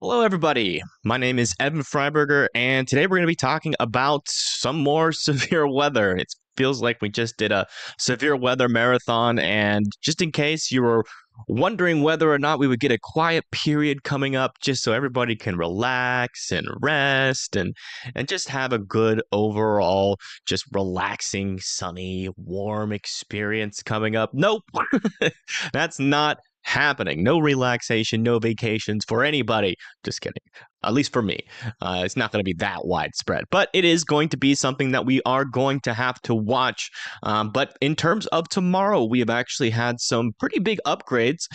Hello, everybody. My name is Evan Freiberger, and today we're going to be talking about some more severe weather. It feels like we just did a severe weather marathon, and just in case you were wondering whether or not we would get a quiet period coming up, just so everybody can relax and rest and just have a good overall, just relaxing, sunny, warm experience coming up. Nope, that's not happening. No relaxation, no vacations for anybody. Just kidding. At least for me. It's not going to be that widespread, but it is going to be something that we are going to have to watch. But in terms of tomorrow, we have actually had some pretty big upgrades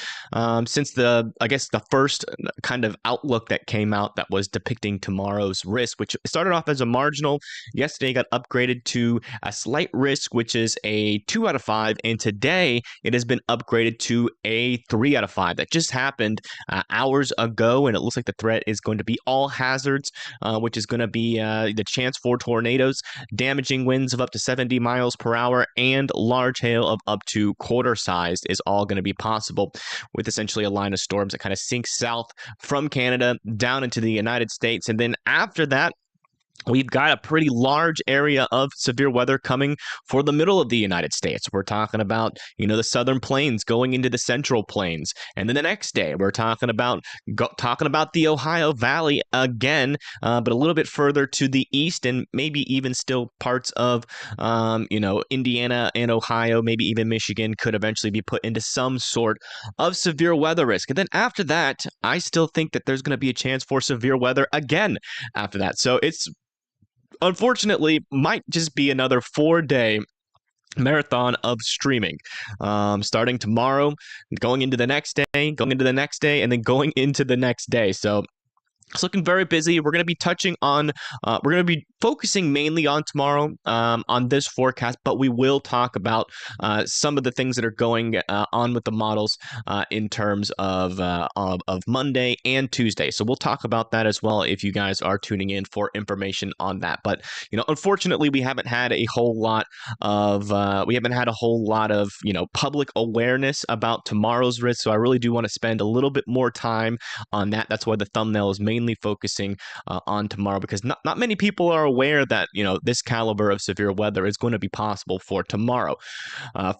since the first kind of outlook that came out that was depicting tomorrow's risk, which started off as a marginal. Yesterday got upgraded to a slight risk, which is a 2 out of 5. And today it has been upgraded to a 3 out of 5. That just happened hours ago, and it looks like the threat is going to be all hazards, which is going to be the chance for tornadoes, damaging winds of up to 70 miles per hour, and large hail of up to quarter sized is all going to be possible, with essentially a line of storms that kind of sinks south from Canada down into the United States. And then after that, we've got a pretty large area of severe weather coming for the middle of the United States. We're talking about, the southern plains going into the central plains. And then the next day, we're talking about the Ohio Valley again, but a little bit further to the east, and maybe even still parts of, Indiana and Ohio, maybe even Michigan could eventually be put into some sort of severe weather risk. And then after that, I still think that there's going to be a chance for severe weather again after that. So it's unfortunately might just be another 4-day marathon of streaming, starting tomorrow, going into the next day, and then going into the next day. So it's looking very busy. We're going to be we're going to be focusing mainly on tomorrow on this forecast, but we will talk about some of the things that are going on with the models in terms of Monday and Tuesday. So we'll talk about that as well if you guys are tuning in for information on that. But unfortunately, we haven't had a whole lot of public awareness about tomorrow's risk. So I really do want to spend a little bit more time on that. That's why the thumbnail is mainly focusing on tomorrow, because not many people are aware that this caliber of severe weather is going to be possible for tomorrow.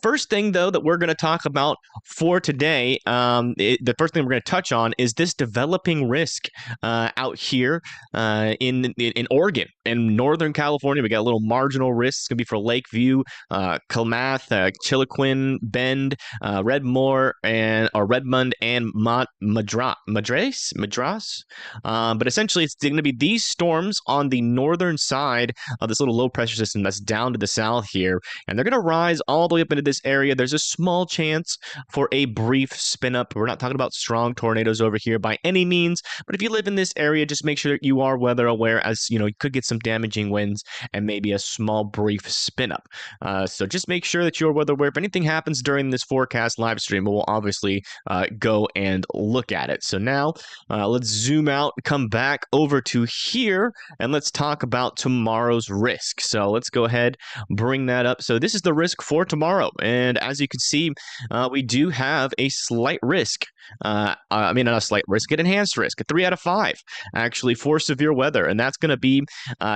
First thing though that we're going to talk about for today, the first thing we're going to touch on is this developing risk out here in Oregon and Northern California. We got a little marginal risk. It's going to be for Lakeview, Klamath, Chiloquin, Bend, Redmond, and Madras. But essentially, it's going to be these storms on the northern side of this little low pressure system that's down to the south here, and they're going to rise all the way up into this area. There's a small chance for a brief spin up. We're not talking about strong tornadoes over here by any means, but if you live in this area, just make sure that you are weather aware, as you could get some damaging winds and maybe a small brief spin up. So just make sure that you're weather aware. If anything happens during this forecast live stream, we'll obviously go and look at it. So now let's zoom out, come back over to here, and let's talk about tomorrow's risk. So let's go ahead, bring that up. So this is the risk for tomorrow, and as you can see, we do have a slight risk. Not a slight risk, an enhanced risk, a 3 out of 5 actually for severe weather, and that's going to be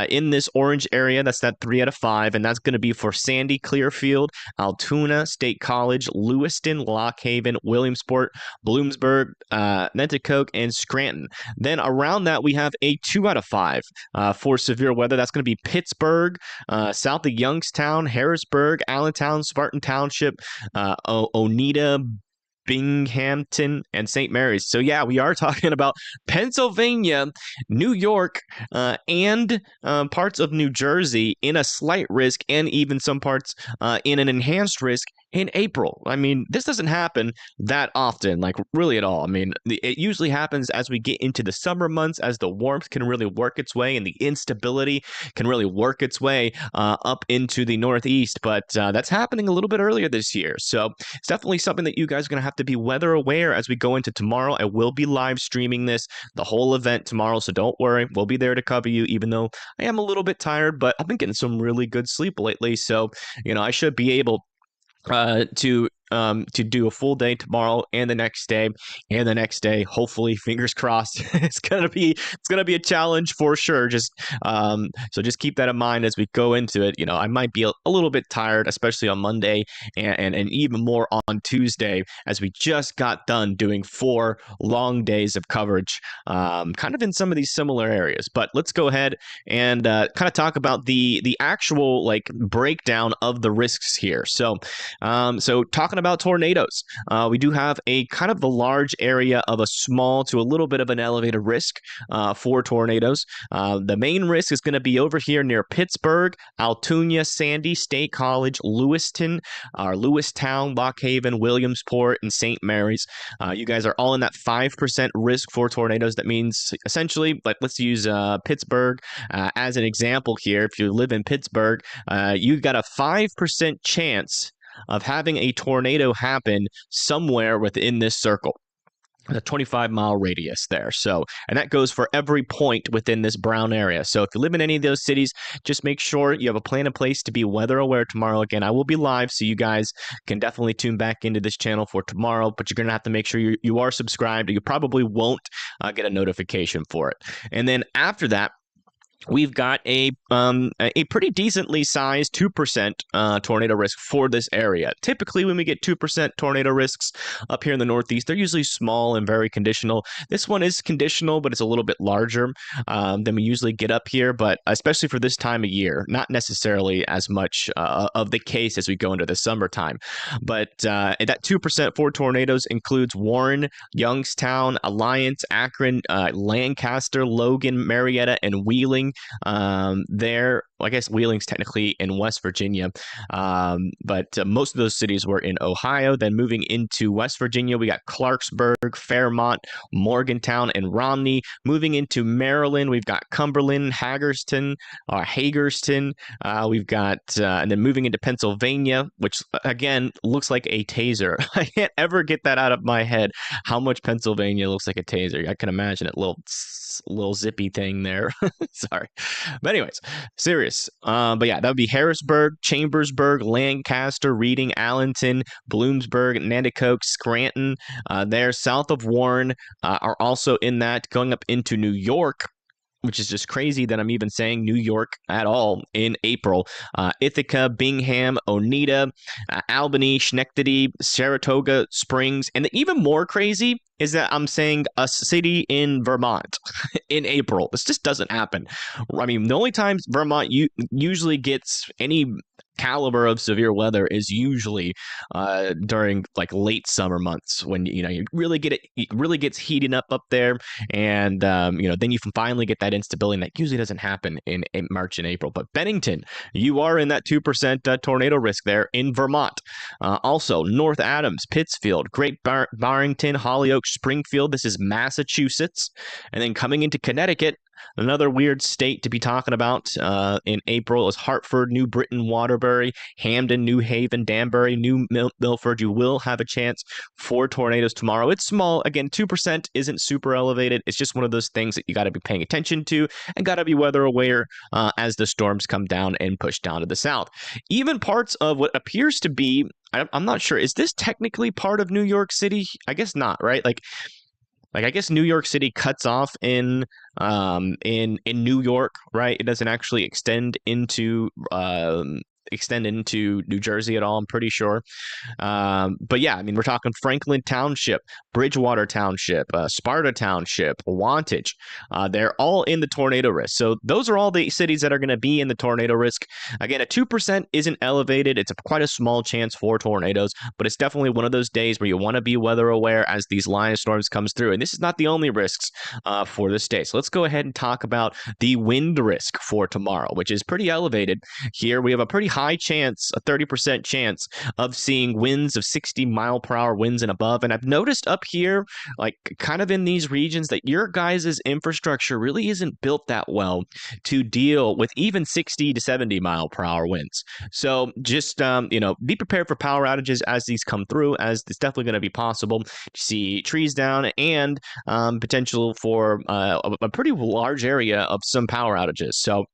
in this orange area. That's that 3 out of 5, and that's going to be for Sandy, Clearfield, Altoona, State College, Lewiston, Lock Haven, Williamsport, Bloomsburg, Nanticoke, and Scranton. Then around that, we have a 2 out of 5 for severe weather. That's going to be Pittsburgh, south of Youngstown, Harrisburg, Allentown, Spartan Township, Oneida, Binghamton, and St. Mary's. So yeah, we are talking about Pennsylvania, New York, and parts of New Jersey in a slight risk, and even some parts in an enhanced risk in April. I mean, this doesn't happen that often, like really at all. I mean, it usually happens as we get into the summer months, as the warmth can really work its way and the instability can really work its way up into the Northeast. But that's happening a little bit earlier this year. So it's definitely something that you guys are going to have to be weather aware as we go into tomorrow. I will be live streaming the whole event tomorrow, so don't worry. We'll be there to cover you, even though I am a little bit tired, but I've been getting some really good sleep lately. So, I should be able to to do a full day tomorrow and the next day, and the next day. Hopefully, fingers crossed. It's gonna be a challenge for sure. So just keep that in mind as we go into it. I might be a little bit tired, especially on Monday, and even more on Tuesday, as we just got done doing 4 long days of coverage, kind of in some of these similar areas. But let's go ahead and kind of talk about the actual breakdown of the risks here. So talking about tornadoes, we do have a kind of a large area of a small to a little bit of an elevated risk for tornadoes. The main risk is going to be over here near Pittsburgh, Altoona, Sandy, State College, Lewiston, Lewistown, Lock Haven, Williamsport, and St. Mary's. You guys are all in that 5% risk for tornadoes. That means essentially, let's use Pittsburgh as an example here. If you live in Pittsburgh, you've got a 5% chance of having a tornado happen somewhere within this circle. A 25-mile radius there. And that goes for every point within this brown area. So if you live in any of those cities, just make sure you have a plan in place to be weather aware tomorrow. Again, I will be live, so you guys can definitely tune back into this channel for tomorrow, but you're going to have to make sure you are subscribed. You probably won't get a notification for it. And then after that, we've got a pretty decently sized 2% tornado risk for this area. Typically, when we get 2% tornado risks up here in the Northeast, they're usually small and very conditional. This one is conditional, but it's a little bit larger than we usually get up here, but especially for this time of year, not necessarily as much of the case as we go into the summertime. But that 2% for tornadoes includes Warren, Youngstown, Alliance, Akron, Lancaster, Logan, Marietta, and Wheeling. I guess Wheeling's technically in West Virginia, but most of those cities were in Ohio. Then moving into West Virginia, we got Clarksburg, Fairmont, Morgantown, and Romney. Moving into Maryland, we've got Cumberland, Hagerstown. We've got, and then moving into Pennsylvania, which again looks like a taser. I can't ever get that out of my head, how much Pennsylvania looks like a taser. I can imagine it, little zippy thing there. Sorry. But anyways, serious. But yeah, that would be Harrisburg, Chambersburg, Lancaster, Reading, Allenton, Bloomsburg, Nanticoke, Scranton. There south of Warren are also in that. Going up into New York, which is just crazy that I'm even saying New York at all in April. Ithaca, Bingham, Oneida, Albany, Schenectady, Saratoga Springs. And even more crazy is that I'm saying a city in Vermont in April. This just doesn't happen. I mean, the only time Vermont usually gets any caliber of severe weather is usually during late summer months, when you really get it really gets heating up there, and then you can finally get that instability, and that usually doesn't happen in March and April. But Bennington, you are in that 2% tornado risk there in Vermont. Also North Adams, Pittsfield, Great Barrington, Hollyoaks, Springfield. This is Massachusetts. And then coming into Connecticut, another weird state to be talking about in April is Hartford, New Britain, Waterbury, Hamden, New Haven, Danbury, New Milford. You will have a chance for tornadoes tomorrow. It's small. Again, 2% isn't super elevated. It's just one of those things that you got to be paying attention to and got to be weather aware as the storms come down and push down to the south. Even parts of what appears to be, I'm not sure, is this technically part of New York City? I guess not, right? I guess New York City cuts off in New York, right? It doesn't actually extend into New Jersey at all, I'm pretty sure. But yeah, I mean, we're talking Franklin Township, Bridgewater Township, Sparta Township, Wantage. They're all in the tornado risk. So those are all the cities that are going to be in the tornado risk. Again, a 2% isn't elevated. It's quite a small chance for tornadoes, but it's definitely one of those days where you want to be weather aware as these line of storms comes through. And this is not the only risks for this day. So let's go ahead and talk about the wind risk for tomorrow, which is pretty elevated. Here we have a pretty high chance, a 30% chance of seeing winds of 60-mile-per-hour winds and above. And I've noticed up here, kind of in these regions, that your guys' infrastructure really isn't built that well to deal with even 60 to 70-mile-per-hour winds. So just, be prepared for power outages as these come through, as it's definitely going to be possible to see trees down and potential for a pretty large area of some power outages. So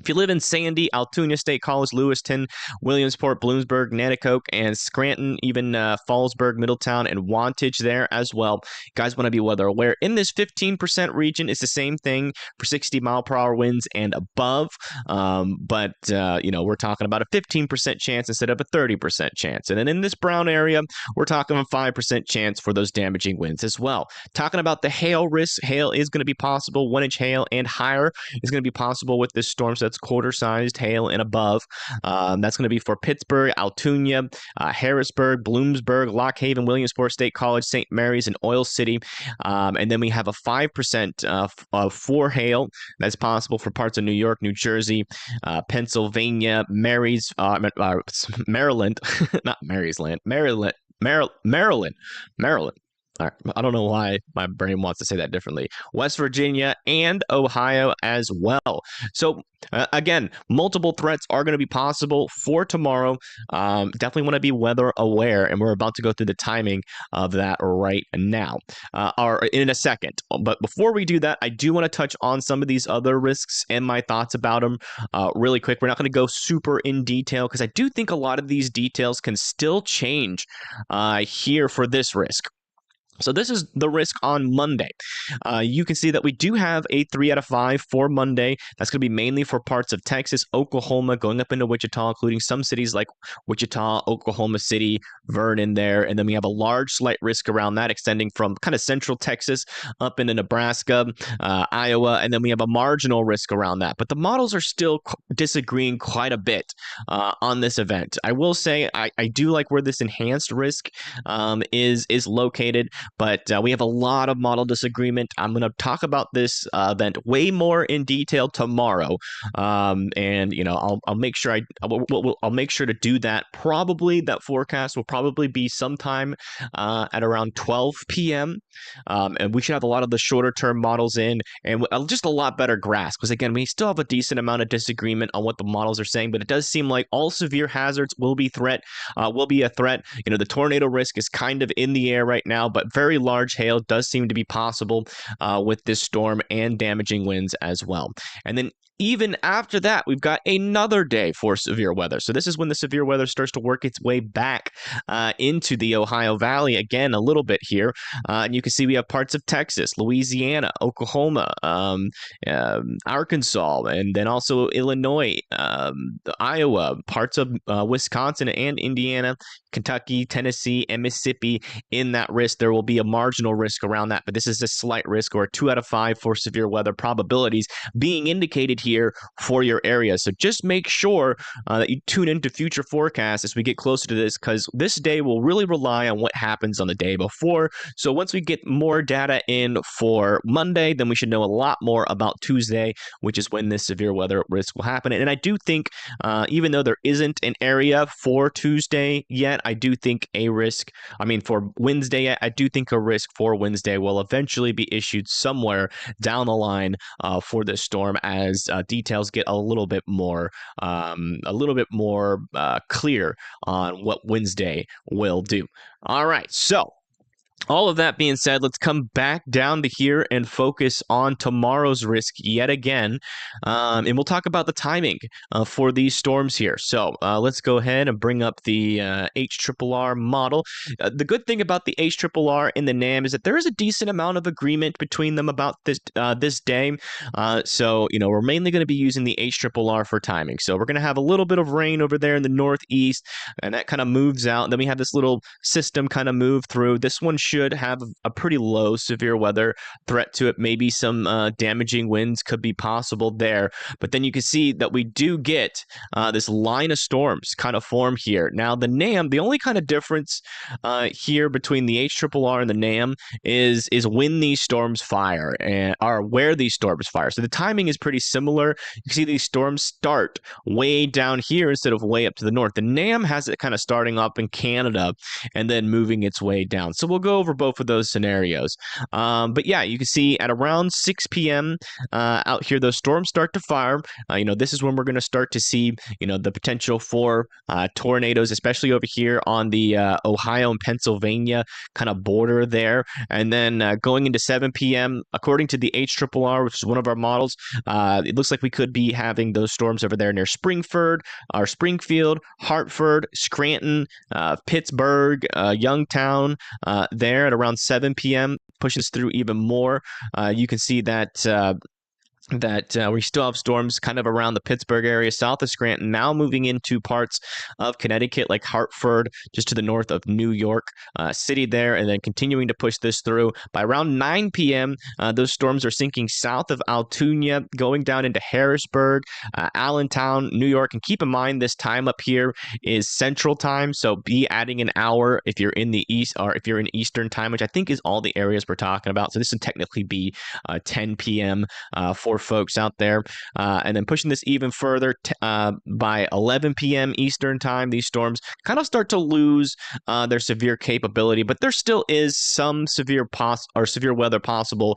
If you live in Sandy, Altoona State College, Lewiston, Williamsport, Bloomsburg, Nanticoke, and Scranton, even Fallsburg, Middletown, and Wantage there as well, you guys want to be weather aware. In this 15% region, it's the same thing for 60-mile-per-hour winds and above, but we're talking about a 15% chance instead of a 30% chance. And then in this brown area, we're talking a 5% chance for those damaging winds as well. Talking about the hail risk, hail is going to be possible. 1-inch hail and higher is going to be possible with this storm. So that's quarter-sized hail and above. That's going to be for Pittsburgh, Altoona, Harrisburg, Bloomsburg, Lock Haven, Williamsport State College, St. Mary's, and Oil City. And then we have a 5% for hail that's possible for parts of New York, New Jersey, Pennsylvania, Maryland, not Mary's Land, Maryland. I don't know why my brain wants to say that differently. West Virginia and Ohio as well. So again, multiple threats are going to be possible for tomorrow. Definitely want to be weather aware, and we're about to go through the timing of that right now, or in a second. But before we do that, I do want to touch on some of these other risks and my thoughts about them really quick. We're not going to go super in detail because I do think a lot of these details can still change here for this risk. So this is the risk on Monday. You can see that we do have a 3 out of 5 for Monday. That's going to be mainly for parts of Texas, Oklahoma, going up into Wichita, including some cities like Wichita, Oklahoma City, Vernon there. And then we have a large slight risk around that extending from kind of central Texas up into Nebraska, Iowa, and then we have a marginal risk around that. But the models are still disagreeing quite a bit on this event. I will say I do like where this enhanced risk is located. But we have a lot of model disagreement. I'm going to talk about this event way more in detail tomorrow, and I'll make sure I'll make sure to do that. Probably that forecast will probably be sometime at around 12 p.m. And we should have a lot of the shorter term models in, and just a lot better grasp. Because again, we still have a decent amount of disagreement on what the models are saying, but it does seem like all severe hazards will be a threat. The tornado risk is kind of in the air right now, but very large hail does seem to be possible with this storm and damaging winds as well. And then even after that, we've got another day for severe weather. So this is when the severe weather starts to work its way back into the Ohio Valley again a little bit here. And you can see we have parts of Texas, Louisiana, Oklahoma, Arkansas, and then also Illinois, Iowa, parts of Wisconsin and Indiana, Kentucky, Tennessee, and Mississippi in that risk. There will be a marginal risk around that, but this is a slight risk, or a 2 out of 5 for severe weather probabilities being indicated here for your area. So just make sure that you tune into future forecasts as we get closer to this, because this day will really rely on what happens on the day before. So once we get more data in for Monday, then we should know a lot more about Tuesday, which is when this severe weather risk will happen. And I do think, even though there isn't an area for Tuesday yet, I do think for Wednesday, I do think a risk for Wednesday will eventually be issued somewhere down the line for this storm as details get a little bit more clear on what Wednesday will do. All right, so all of that being said, let's come back down to here and focus on tomorrow's risk yet again. And we'll talk about the timing for these storms here. So let's go ahead and bring up the HRRR model. The good thing about the HRRR and the NAM is that there is a decent amount of agreement between them about this day. So we're mainly going to be using the HRRR for timing. So we're going to have a little bit of rain over there in the northeast, and that kind of moves out. And then we have this little system kind of move through. This one should have a pretty low severe weather threat to it. Maybe some damaging winds could be possible there. But then you can see that we do get this line of storms kind of form here. Now, the NAM, the only kind of difference here between the HRRR and the NAM is when these storms fire, or where these storms fire. So the timing is pretty similar. You can see these storms start way down here instead of way up to the north. The NAM has it kind of starting up in Canada and then moving its way down. So we'll go over over both of those scenarios. But yeah, you can see at around 6 p.m. Out here, those storms start to fire. This is when we're going to start to see, the potential for tornadoes, especially over here on the Ohio and Pennsylvania kind of border there. And then going into 7 p.m., according to the HRRR, which is one of our models, it looks like we could be having those storms over there near Springfield, Hartford, Scranton, Pittsburgh, Youngstown, there at around 7 p.m. Pushes through even more. You can see that we still have storms kind of around the Pittsburgh area, south of Scranton, now moving into parts of Connecticut, like Hartford, just to the north of New York City there, and then continuing to push this through. By around 9 p.m., those storms are sinking south of Altoona, going down into Harrisburg, Allentown, New York. And keep in mind, this time up here is Central Time, so be adding an hour if you're in the East, or if you're in Eastern Time, which I think is all the areas we're talking about. So this would technically be 10 p.m. For folks out there, and then pushing this even further by 11 p.m. Eastern Time, these storms kind of start to lose their severe capability, but there still is some severe weather possible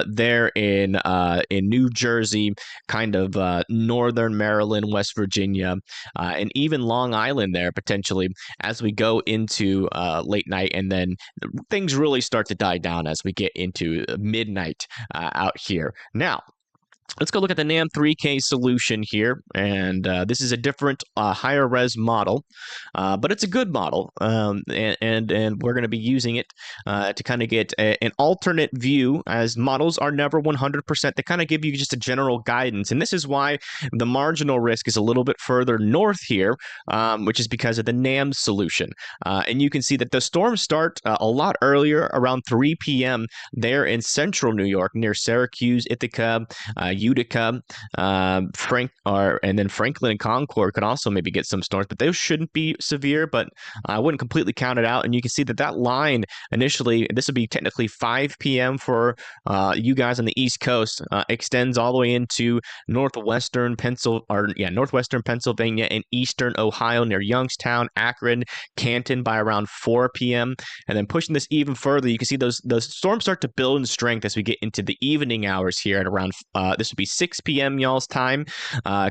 there in New Jersey, kind of northern Maryland, West Virginia, and even Long Island there potentially as we go into late night, and then things really start to die down as we get into midnight out here. Now, let's go look at the NAM 3K solution here, and this is a different higher res model, but it's a good model, and we're going to be using it to kind of get an alternate view, as models are never 100%. They kind of give you just a general guidance, and this is why the marginal risk is a little bit further north here, which is because of the NAM solution. And you can see that the storms start a lot earlier, around 3 p.m. there in central New York, near Syracuse, Ithaca, Utica, and then Franklin and Concord could also maybe get some storms, but those shouldn't be severe, but I wouldn't completely count it out. And you can see that line initially, this would be technically 5 p.m. for you guys on the East Coast, extends all the way into northwestern Pennsylvania and eastern Ohio near Youngstown, Akron, Canton by around 4 p.m. And then pushing this even further, you can see those storms start to build in strength as we get into the evening hours here at around this would be 6 p.m. y'all's time.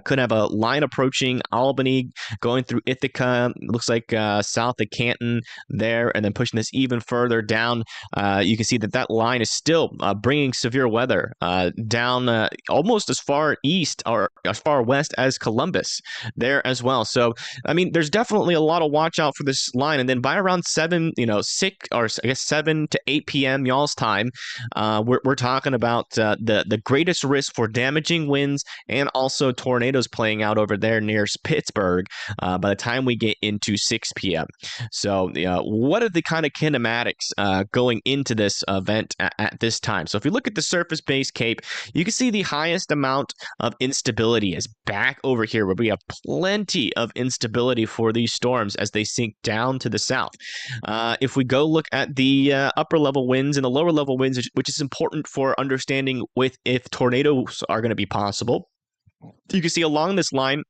Could have a line approaching Albany, going through Ithaca, looks like south of Canton there, and then pushing this even further down. You can see that line is still bringing severe weather down almost as far east or as far west as Columbus there as well. So, I mean, there's definitely a lot of watch out for this line. And then by around 7 to 8 p.m. y'all's time, we're talking about the greatest risk for damaging winds and also tornadoes playing out over there near Pittsburgh by the time we get into 6 p.m. So what are the kind of kinematics going into this event at this time? So if you look at the surface-based CAPE, you can see the highest amount of instability is back over here, where we have plenty of instability for these storms as they sink down to the south. If we go look at the upper level winds and the lower level winds, which is important for understanding if tornadoes are going to be possible, you can see along this line,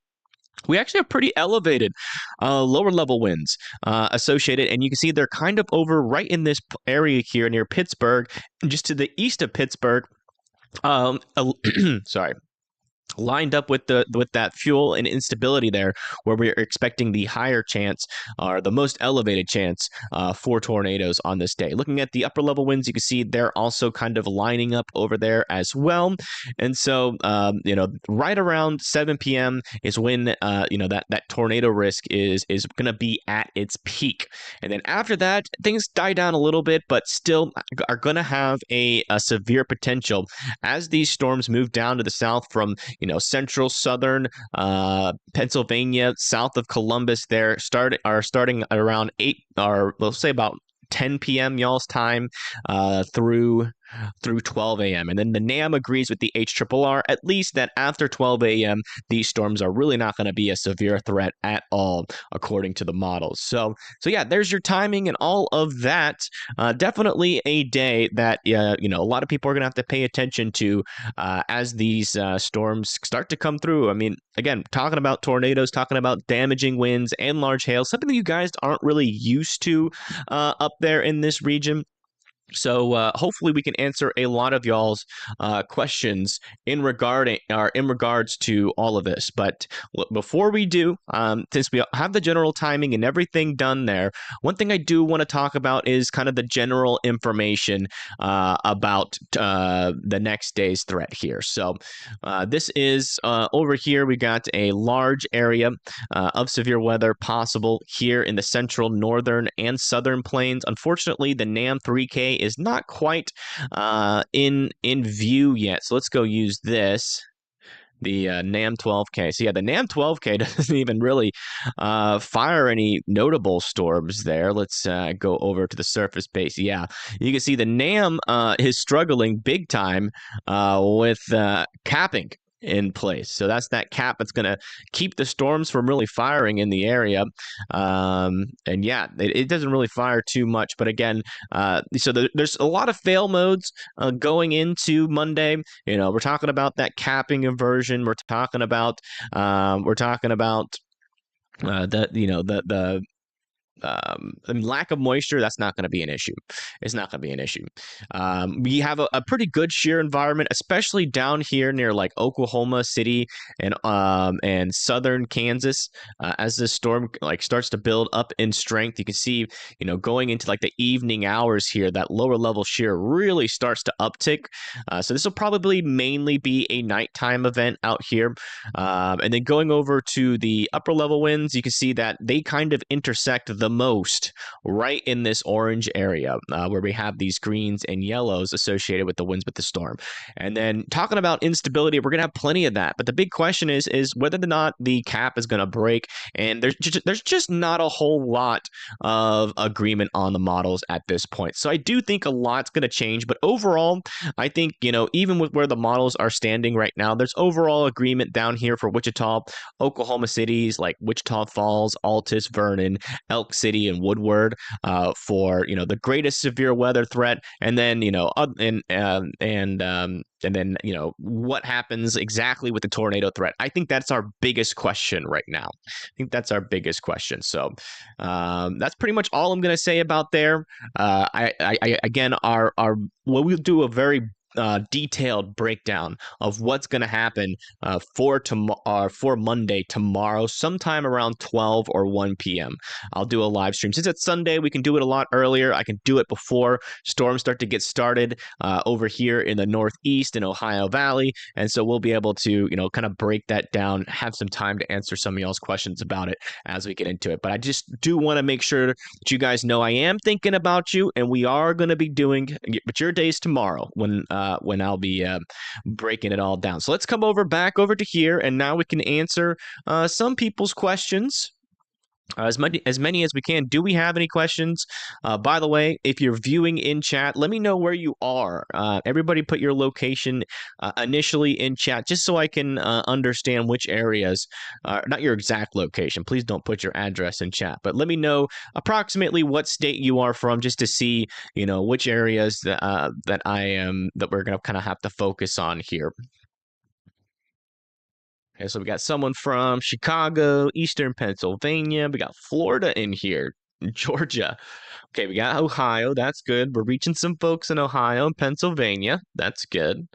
we actually have pretty elevated lower level winds associated, and you can see they're kind of over right in this area here near Pittsburgh, just to the east of Pittsburgh. Sorry. Lined up with that fuel and instability there, where we're expecting the higher chance or the most elevated chance for tornadoes on this day. Looking at the upper level winds, you can see they're also kind of lining up over there as well. And so, right around 7 p.m. is when that tornado risk is going to be at its peak. And then after that, things die down a little bit, but still are going to have a severe potential as these storms move down to the south from central southern Pennsylvania, south of Columbus there, starting around 8, or we'll say about 10 p.m. y'all's time through 12 a.m. And then the NAM agrees with the HRRR, at least that after 12 a.m., these storms are really not going to be a severe threat at all, according to the models. So yeah, there's your timing and all of that. Definitely a day that, a lot of people are going to have to pay attention to as these storms start to come through. I mean, again, talking about tornadoes, talking about damaging winds and large hail, something that you guys aren't really used to up there in this region. So hopefully we can answer a lot of y'all's questions in regards to all of this. But before we do, since we have the general timing and everything done there, one thing I do want to talk about is kind of the general information about the next day's threat here. So this is over here. We got a large area of severe weather possible here in the central, northern, and southern plains. Unfortunately, the NAM 3K is not quite in view yet. So let's go use this. The NAM 12K. So yeah, the NAM 12K doesn't even really fire any notable storms there. Let's go over to the surface base. Yeah, you can see the NAM is struggling big time with capping in place. So that's that cap that's going to keep the storms from really firing in the area. And yeah, it doesn't really fire too much. But again, so there's a lot of fail modes going into Monday. You know, we're talking about that capping inversion. We're talking about the lack of moisture. That's not going to be an issue. It's not going to be an issue. We have a pretty good shear environment, especially down here near like Oklahoma City and southern Kansas. As this storm like starts to build up in strength, you can see, you know, going into like the evening hours here, that lower level shear really starts to uptick. So this will probably mainly be a nighttime event out here. And then going over to the upper level winds, you can see that they kind of intersect the most right in this orange area where we have these greens and yellows associated with the winds with the storm. And then talking about instability, we're going to have plenty of that. But the big question is whether or not the cap is going to break. And there's just not a whole lot of agreement on the models at this point. So I do think a lot's going to change. But overall, I think, you know, even with where the models are standing right now, there's overall agreement down here for Wichita, Oklahoma cities like Wichita Falls, Altus, Vernon, Elk City, and Woodward for, you know, the greatest severe weather threat. And then, you know, and then, you know, what happens exactly with the tornado threat? I think that's our biggest question right now. I think that's our biggest question. So that's pretty much all I'm going to say about there. Again, we'll do a very detailed breakdown of what's going to happen for Monday tomorrow, sometime around 12 or 1 p.m. I'll do a live stream. Since it's Sunday, we can do it a lot earlier. I can do it before storms start to get started over here in the Northeast and Ohio Valley. And so we'll be able to, you know, kind of break that down, have some time to answer some of y'all's questions about it as we get into it. But I just do want to make sure that you guys know I am thinking about you, and we are going to be doing, but your day's tomorrow when I'll be breaking it all down. So let's come back over to here, and now we can answer some people's questions. As many as we can. Do we have any questions? By the way, if you're viewing in chat, let me know where you are. Everybody put your location initially in chat, just so I can understand which areas, not your exact location. Please don't put your address in chat, but let me know approximately what state you are from, just to see, you know, which areas that we're going to kind of have to focus on here. Okay, so we got someone from Chicago, Eastern Pennsylvania. We got Florida in here, Georgia. Okay, we got Ohio. That's good. We're reaching some folks in Ohio and Pennsylvania. That's good.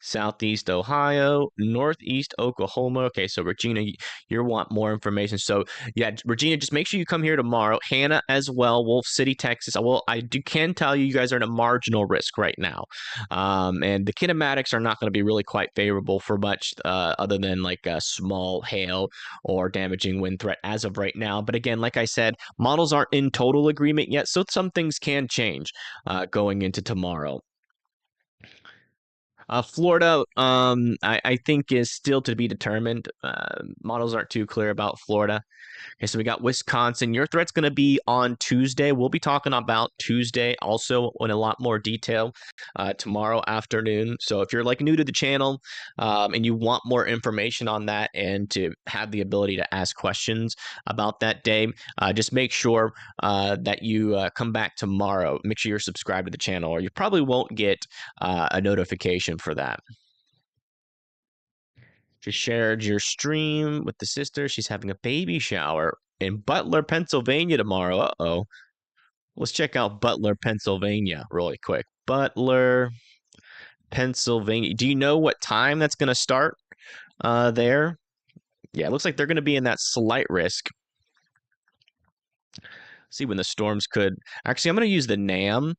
Southeast Ohio, Northeast Oklahoma. Okay, so Regina, you want more information. So yeah, Regina, just make sure you come here tomorrow. Hannah as well, Wolf City, Texas. I can tell you guys are at a marginal risk right now. And the kinematics are not going to be really quite favorable for much other than like a small hail or damaging wind threat as of right now. But again, like I said, models aren't in total agreement yet, so some things can change going into tomorrow. Florida, I think is still to be determined. Models aren't too clear about Florida. Okay, so we got Wisconsin. Your threat's going to be on Tuesday. We'll be talking about Tuesday also in a lot more detail tomorrow afternoon. So if you're like new to the channel and you want more information on that and to have the ability to ask questions about that day, just make sure that you come back tomorrow. Make sure you're subscribed to the channel, or you probably won't get a notification for that. Just shared your stream with the sister. She's having a baby shower in Butler, Pennsylvania tomorrow. Uh-oh. Let's check out Butler, Pennsylvania, really quick. Butler, Pennsylvania. Do you know what time that's going to start there? Yeah, it looks like they're going to be in that slight risk. See when the storms could. Actually, I'm going to use the NAM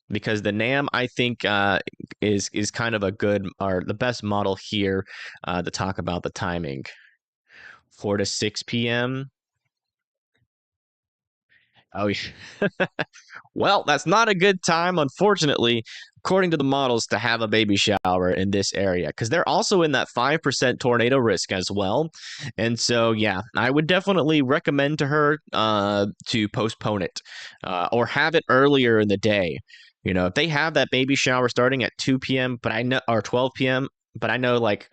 because the NAM I think is kind of a good or the best model here to talk about the timing. 4 to 6 p.m. Oh, yeah. Well, that's not a good time, unfortunately, according to the models, to have a baby shower in this area because they're also in that 5% tornado risk as well. And so, yeah, I would definitely recommend to her to postpone it or have it earlier in the day. You know, if they have that baby shower starting at 2 p.m., but I know, or 12 p.m., but I know, like,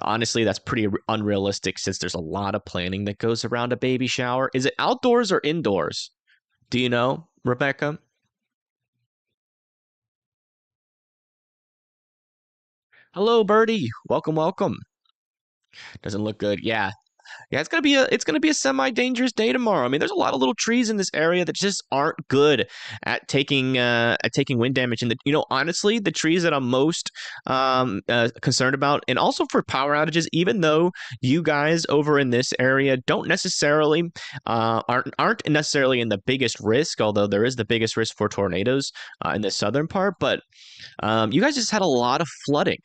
honestly, that's pretty unrealistic since there's a lot of planning that goes around a baby shower. Is it outdoors or indoors? Do you know, Rebecca? Hello, Birdie. Welcome, welcome. Doesn't look good. Yeah, yeah. It's gonna be a semi-dangerous day tomorrow. I mean, there's a lot of little trees in this area that just aren't good at taking wind damage. And honestly, the trees that I'm most concerned about, and also for power outages, even though you guys over in this area don't necessarily aren't necessarily in the biggest risk, although there is the biggest risk for tornadoes in the southern part, but you guys just had a lot of flooding.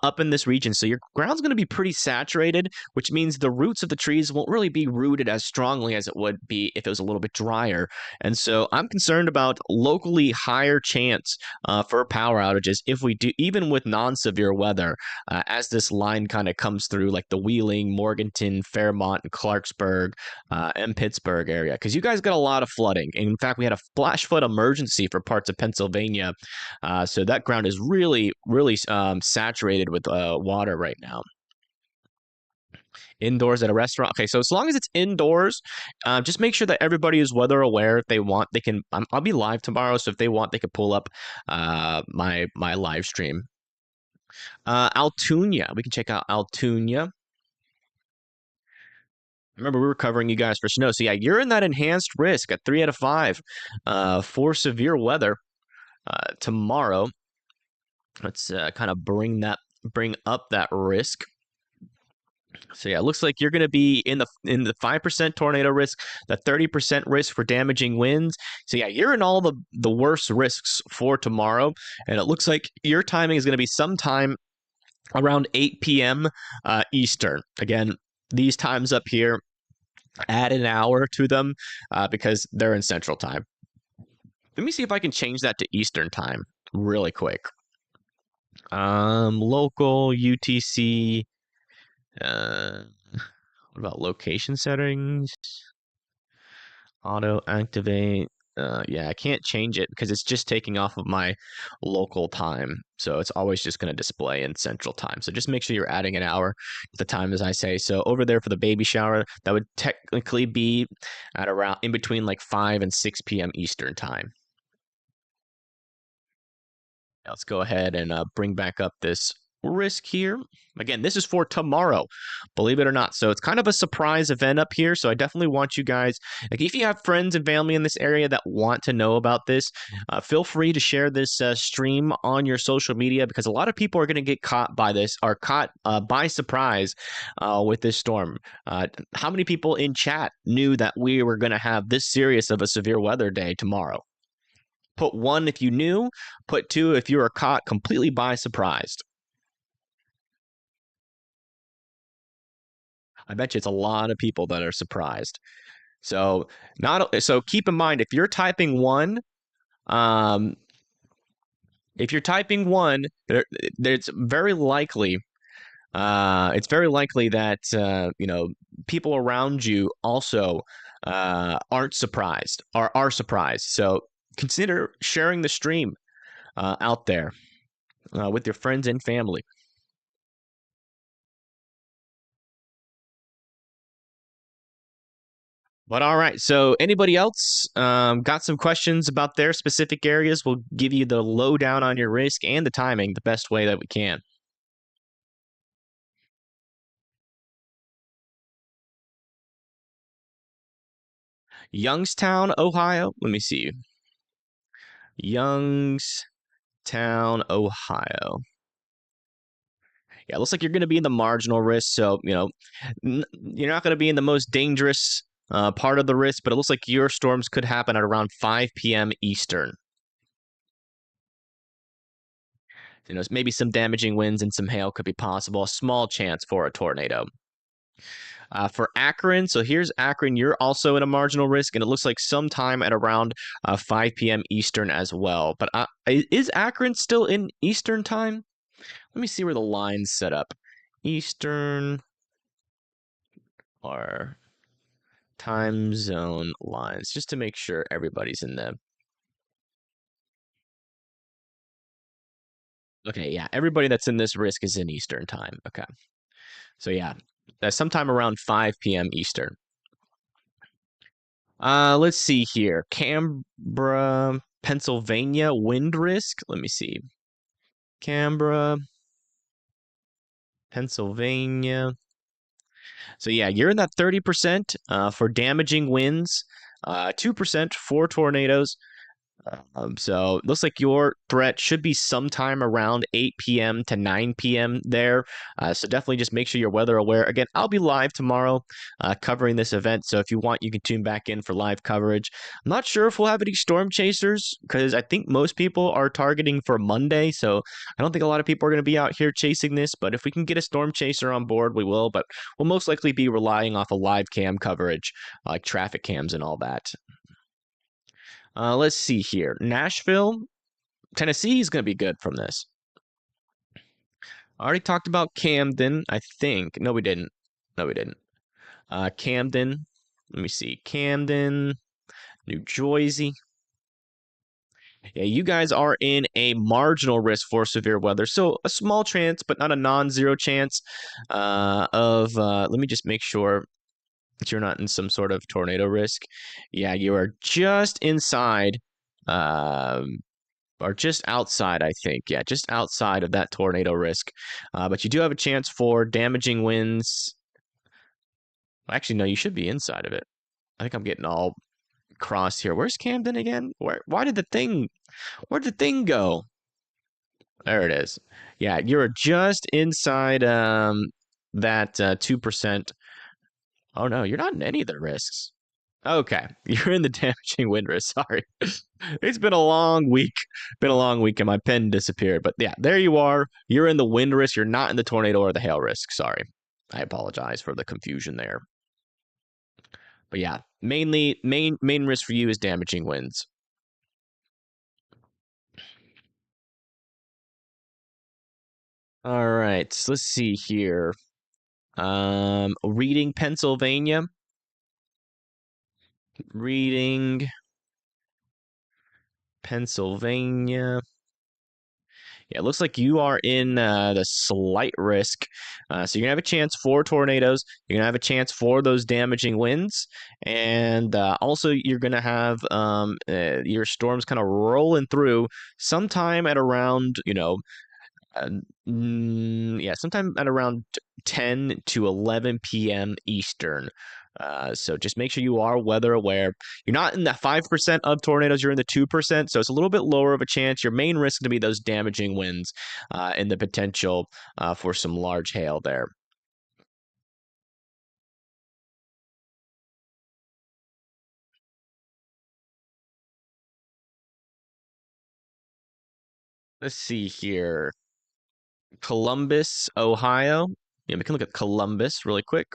Up in this region. So your ground's going to be pretty saturated, which means the roots of the trees won't really be rooted as strongly as it would be if it was a little bit drier. And so I'm concerned about locally higher chance for power outages if we do, even with non-severe weather, as this line kind of comes through like the Wheeling, Morganton, Fairmont, and Clarksburg, and Pittsburgh area. Because you guys got a lot of flooding. And in fact, we had a flash flood emergency for parts of Pennsylvania. So that ground is really, really saturated with water right now. Indoors at a restaurant. Okay, so as long as it's indoors, just make sure that everybody is weather aware. If they want, they can. I'll be live tomorrow, so if they want, they could pull up my live stream. Altoona. We can check out Altoona. Remember, we were covering you guys for snow. So yeah, you're in that enhanced risk at 3 out of 5 for severe weather tomorrow. Let's kind of bring up that risk. So yeah, it looks like you're going to be in the 5% tornado risk, the 30% risk for damaging winds. So yeah, you're in all the worst risks for tomorrow, and it looks like your timing is going to be sometime around 8 p.m. Eastern. Again, these times up here, add an hour to them because they're in Central Time. Let me see if I can change that to Eastern Time really quick. Local UTC. What about location settings? Auto activate. Yeah, I can't change it because it's just taking off of my local time. So it's always just going to display in central time. So just make sure you're adding an hour to the time as I say. So over there for the baby shower, that would technically be at around in between like 5 and 6 p.m. Eastern time. Now let's go ahead and bring back up this risk here. Again, this is for tomorrow, believe it or not. So it's kind of a surprise event up here. So I definitely want you guys, like if you have friends and family in this area that want to know about this, feel free to share this stream on your social media because a lot of people are going to get caught by this, are caught by surprise with this storm. How many people in chat knew that we were going to have this serious of a severe weather day tomorrow? Put 1 if you knew, put 2 if you were caught completely by surprise. I bet you it's a lot of people that are surprised. So keep in mind if you're typing 1, um, it's very likely that people around you also aren't surprised or are surprised. So consider sharing the stream out there with your friends and family. But all right, so anybody else got some questions about their specific areas? We'll give you the lowdown on your risk and the timing the best way that we can. Youngstown, Ohio. Let me see. Youngstown, Ohio. Yeah, it looks like you're going to be in the marginal risk. So, you're not going to be in the most dangerous part of the risk, but it looks like your storms could happen at around 5 p.m. Eastern. Maybe some damaging winds and some hail could be possible. A small chance for a tornado. For Akron, so here's Akron. You're also in a marginal risk, and it looks like sometime at around 5 p.m. Eastern as well. But is Akron still in Eastern time? Let me see where the line's set up. Eastern or time zone lines, just to make sure everybody's in them. Okay, yeah, everybody that's in this risk is in Eastern time. Okay, so yeah, that's sometime around 5 p.m. Eastern. Let's see here. Canberra, Pennsylvania, wind risk. Let me see. Canberra, Pennsylvania. So yeah, you're in that 30% for damaging winds, 2% for tornadoes. So it looks like your threat should be sometime around 8 p.m. to 9 p.m. there. So definitely just make sure you're weather aware. Again, I'll be live tomorrow covering this event. So if you want, you can tune back in for live coverage. I'm not sure if we'll have any storm chasers because I think most people are targeting for Monday. So I don't think a lot of people are going to be out here chasing this. But if we can get a storm chaser on board, we will. But we'll most likely be relying off a live cam coverage like traffic cams and all that. Let's see here. Nashville, Tennessee is going to be good from this. I already talked about Camden, I think. No, we didn't. No, we didn't. Camden. Let me see. Camden, New Jersey. Yeah, you guys are in a marginal risk for severe weather. So a small chance, but not a non-zero chance let me just make sure that you're not in some sort of tornado risk. Yeah, you are just inside or just outside, I think. Yeah, just outside of that tornado risk. But you do have a chance for damaging winds. Actually, no, you should be inside of it. I think I'm getting all crossed here. Where's Camden again? Where did the thing go? There it is. Yeah, you're just inside that 2%. Oh no, you're not in any of the risks. Okay, you're in the damaging wind risk. Sorry. It's been a long week. Been a long week and my pen disappeared. But yeah, there you are. You're in the wind risk. You're not in the tornado or the hail risk. Sorry. I apologize for the confusion there. But yeah, mainly main risk for you is damaging winds. All right, so let's see here. Reading, Pennsylvania. Reading, Pennsylvania. Yeah, it looks like you are in the slight risk. So you're going to have a chance for tornadoes. You're going to have a chance for those damaging winds. And also, you're going to have your storms kind of rolling through sometime at around, sometime at around 10 to 11 p.m. Eastern. So just make sure you are weather aware. You're not in the 5% of tornadoes, you're in the 2%. So it's a little bit lower of a chance. Your main risk to be those damaging winds and the potential for some large hail there. Let's see here. Columbus, Ohio. Yeah, we can look at Columbus really quick.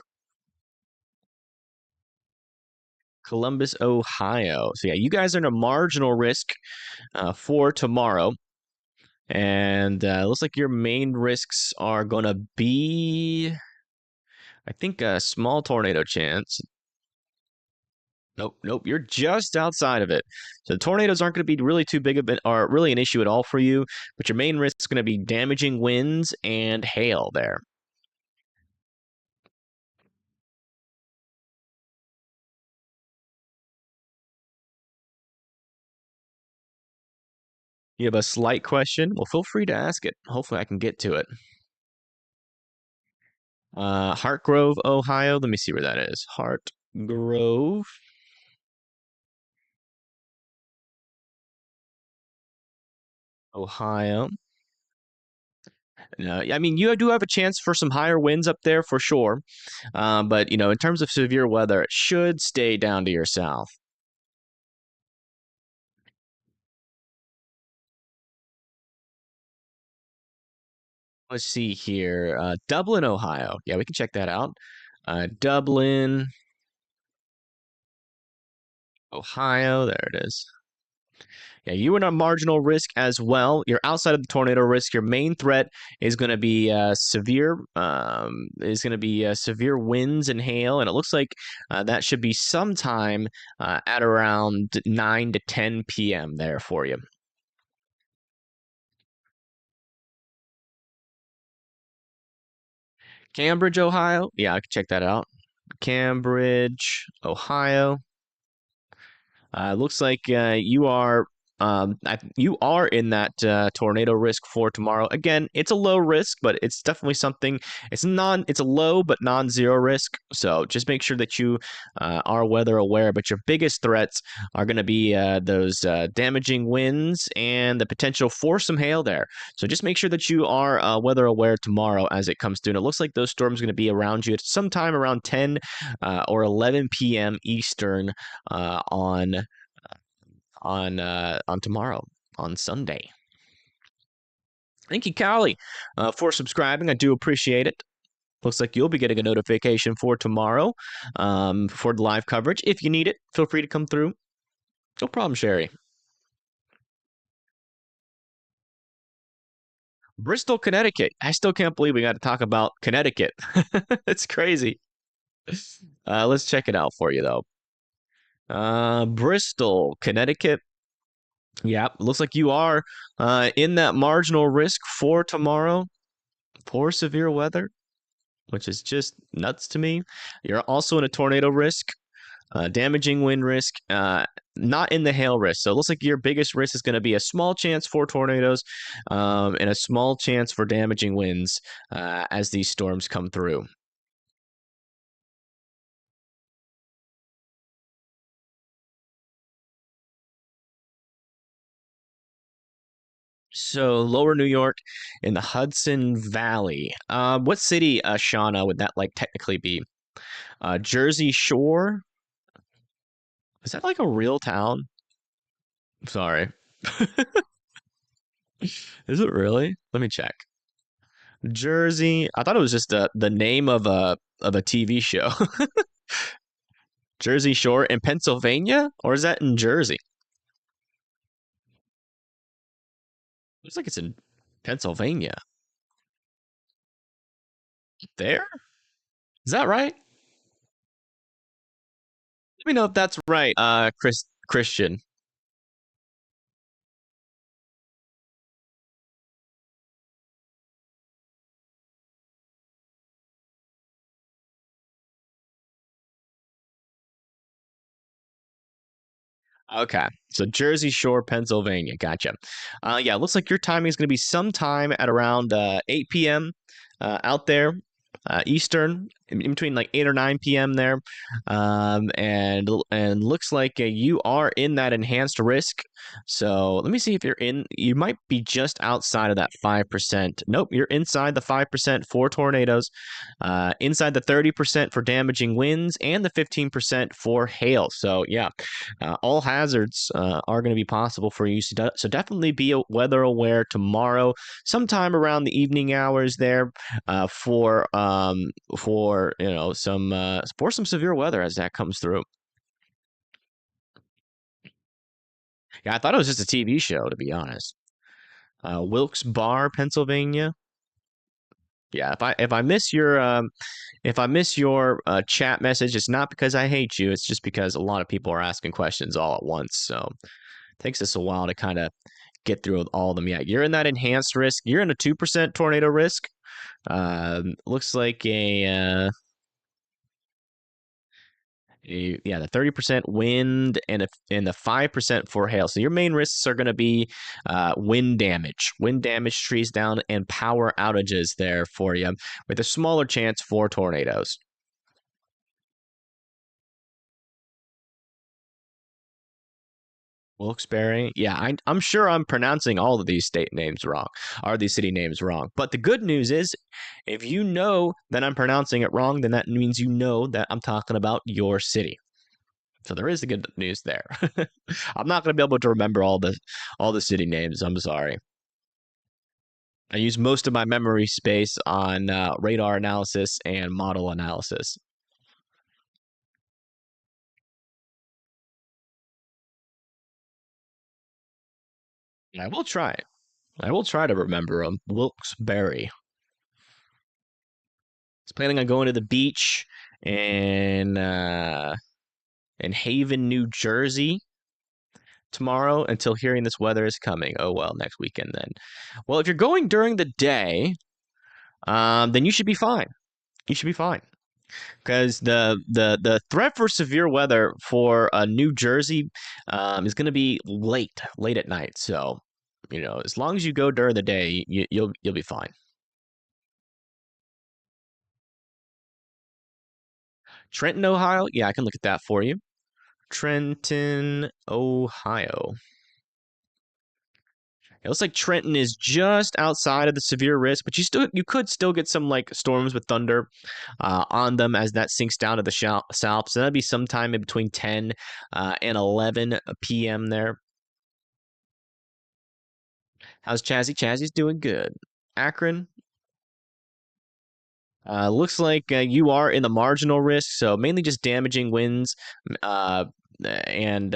Columbus, Ohio. So yeah, you guys are in a marginal risk for tomorrow. And it looks like your main risks are going to be, I think, a small tornado chance. Nope. You're just outside of it. So the tornadoes aren't going to be really too big of it, or really an issue at all for you. But your main risk is going to be damaging winds and hail there. You have a slight question? Well, feel free to ask it. Hopefully, I can get to it. Hartgrove, Ohio. Let me see where that is. Hartgrove. Ohio. I mean, you do have a chance for some higher winds up there for sure. But, in terms of severe weather, it should stay down to your south. Let's see here. Dublin, Ohio. Yeah, we can check that out. Dublin, Ohio. There it is. Yeah, you are a marginal risk as well. You're outside of the tornado risk. Your main threat is going to be severe. Is going to be severe winds and hail, and it looks like that should be sometime at around 9 to 10 p.m. there for you. Cambridge, Ohio. Yeah, I can check that out. Cambridge, Ohio. Looks like you are in that tornado risk for tomorrow. Again, it's a low risk, but it's definitely something. It's a low but non-zero risk. So just make sure that you are weather aware. But your biggest threats are going to be those damaging winds and the potential for some hail there. So just make sure that you are weather aware tomorrow as it comes through. And it looks like those storms are going to be around you at sometime around 10 or 11 p.m. Eastern on tomorrow, on Sunday. Thank you, Callie, for subscribing. I do appreciate it. Looks like you'll be getting a notification for tomorrow for the live coverage. If you need it, feel free to come through. No problem, Sherry. Bristol, Connecticut. I still can't believe we got to talk about Connecticut. It's crazy. Let's check it out for you, though. Bristol, Connecticut. Yeah, looks like you are in that marginal risk for tomorrow for severe weather, which is just nuts to me. You're also in a tornado risk, damaging wind risk, not in the hail risk. So it looks like your biggest risk is going to be a small chance for tornadoes and a small chance for damaging winds as these storms come through. So lower New York in the Hudson Valley. What city, Shauna, would that like technically be? Jersey Shore? Is that like a real town? Sorry. Is it really? Let me check. Jersey. I thought it was just the name of a TV show. Jersey Shore in Pennsylvania, or is that in Jersey? Looks like it's in Pennsylvania. There? Is that right? Let me know if that's right, Christian. Okay, so Jersey Shore, Pennsylvania. Gotcha. Yeah, looks like your timing is going to be sometime at around 8 p.m. Out there, Eastern, in between like 8 or 9 p.m. there, and looks like you are in that enhanced risk. So let me see if you're in. You might be just outside of that 5%. Nope, you're inside the 5% for tornadoes, inside the 30% for damaging winds, and the 15% for hail. So yeah, all hazards are going to be possible for you. So definitely be weather aware tomorrow, sometime around the evening hours there, for some severe weather as that comes through. Yeah, I thought it was just a TV show, to be honest. Wilkes Barre, Pennsylvania. Yeah, if I miss your chat message, it's not because I hate you. It's just because a lot of people are asking questions all at once. So it takes us a while to kind of get through all of them. Yeah, you're in that enhanced risk. You're in a 2% tornado risk. Looks like the 30% wind and the 5% for hail. So your main risks are going to be wind damage, trees down, and power outages there for you, with a smaller chance for tornadoes. Wilkes-Barre. Yeah, I'm sure I'm pronouncing all of these state names wrong, or these city names wrong. But the good news is, if you know that I'm pronouncing it wrong, then that means you know that I'm talking about your city. So there is the good news there. I'm not going to be able to remember all the city names. I'm sorry. I use most of my memory space on radar analysis and model analysis. I will try. I will try to remember them. Wilkes-Barre. I was planning on going to the beach in Haven, New Jersey tomorrow until hearing this weather is coming. Oh well, next weekend then. Well, if you're going during the day, then you should be fine. You should be fine because the threat for severe weather for New Jersey is going to be late at night. So, as long as you go during the day, you'll be fine. Trenton, Ohio. Yeah, I can look at that for you. Trenton, Ohio. It looks like Trenton is just outside of the severe risk, but you could still get some like storms with thunder on them as that sinks down to the south. So that'd be sometime in between 10 and 11 p.m. there. How's Chazzy? Chazzy's doing good. Akron, looks like you are in the marginal risk, so mainly just damaging winds uh, and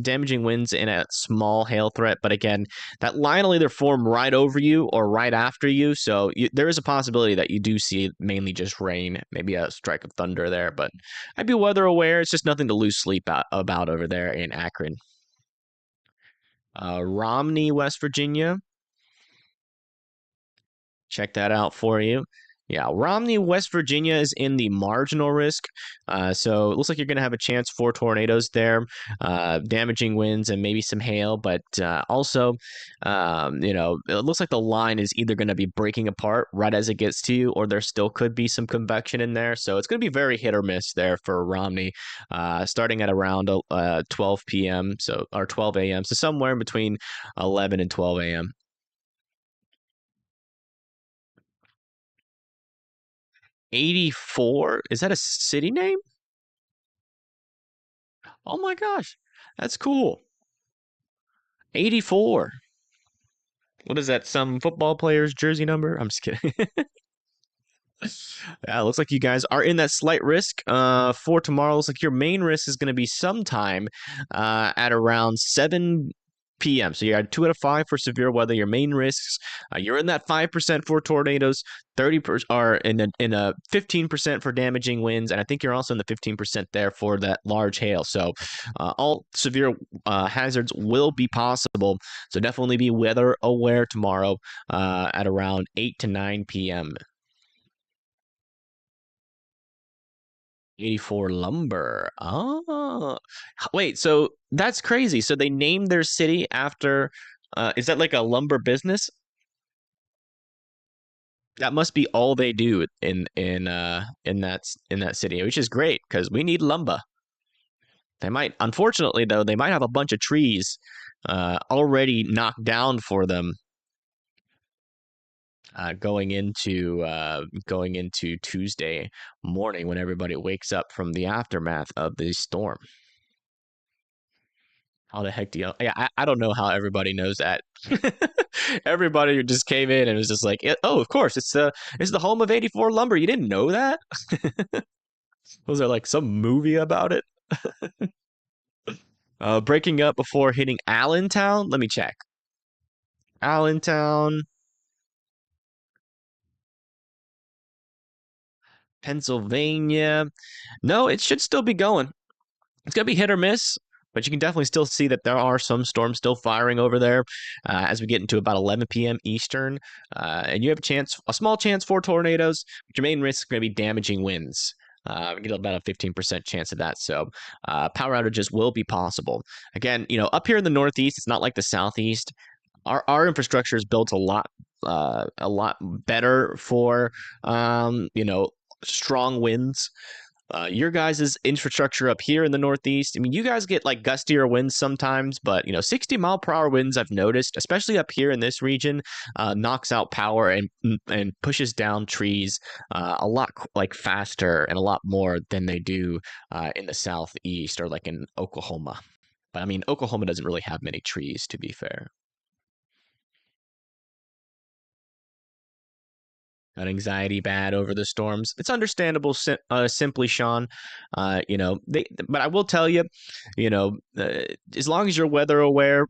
damaging winds and a small hail threat. But again, that line will either form right over you or right after you, so there is a possibility that you do see mainly just rain, maybe a strike of thunder there. But I'd be weather aware. It's just nothing to lose sleep about over there in Akron. Romney, West Virginia. Check that out for you. Yeah, Romney, West Virginia is in the marginal risk. So it looks like you're going to have a chance for tornadoes there, damaging winds and maybe some hail. But also, it looks like the line is either going to be breaking apart right as it gets to you, or there still could be some convection in there. So it's going to be very hit or miss there for Romney, starting at around 12 p.m. Or 12 a.m. So somewhere in between 11 and 12 a.m. 84? Is that a city name? Oh my gosh. That's cool. 84. What is that? Some football player's jersey number? I'm just kidding. Yeah, it looks like you guys are in that slight risk for tomorrow. Looks like your main risk is going to be sometime at around 7 p.m. So you got 2 out of 5 for severe weather. Your main risks, you're in that 5% for tornadoes, 30% are in a 15% for damaging winds, and I think you're also in the 15% there for that large hail. So all severe hazards will be possible. So definitely be weather aware tomorrow at around 8 to 9 p.m. 84 Lumber. Oh, wait. So that's crazy. So they named their city after. Is that like a lumber business? That must be all they do in that city, which is great because we need lumber. They might, unfortunately though, they might have a bunch of trees already knocked down for them going into Tuesday morning when everybody wakes up from the aftermath of the storm. How the heck do you? Yeah, I don't know how everybody knows that. Everybody just came in and was just like, "Oh, of course, it's the home of 84 Lumber. You didn't know that? Was there like some movie about it? Breaking up before hitting Allentown. Let me check. Allentown, Pennsylvania. No, it should still be going. It's gonna be hit or miss, but you can definitely still see that there are some storms still firing over there as we get into about 11 p.m. Eastern, and you have a small chance for tornadoes. But your main risk is going to be damaging winds. We get about a 15% chance of that. So power outages will be possible. Again, up here in the Northeast, it's not like the Southeast. Our infrastructure is built a lot better for strong winds. Your guys' infrastructure up here in the Northeast, I mean, you guys get like gustier winds sometimes, but 60-mile-per-hour winds I've noticed, especially up here in this region, knocks out power and pushes down trees a lot like faster and a lot more than they do in the Southeast or like in Oklahoma. But I mean, Oklahoma doesn't really have many trees, to be fair. Got anxiety bad over the storms. It's understandable, simply, Sean. But I will tell you, as long as you're weather aware,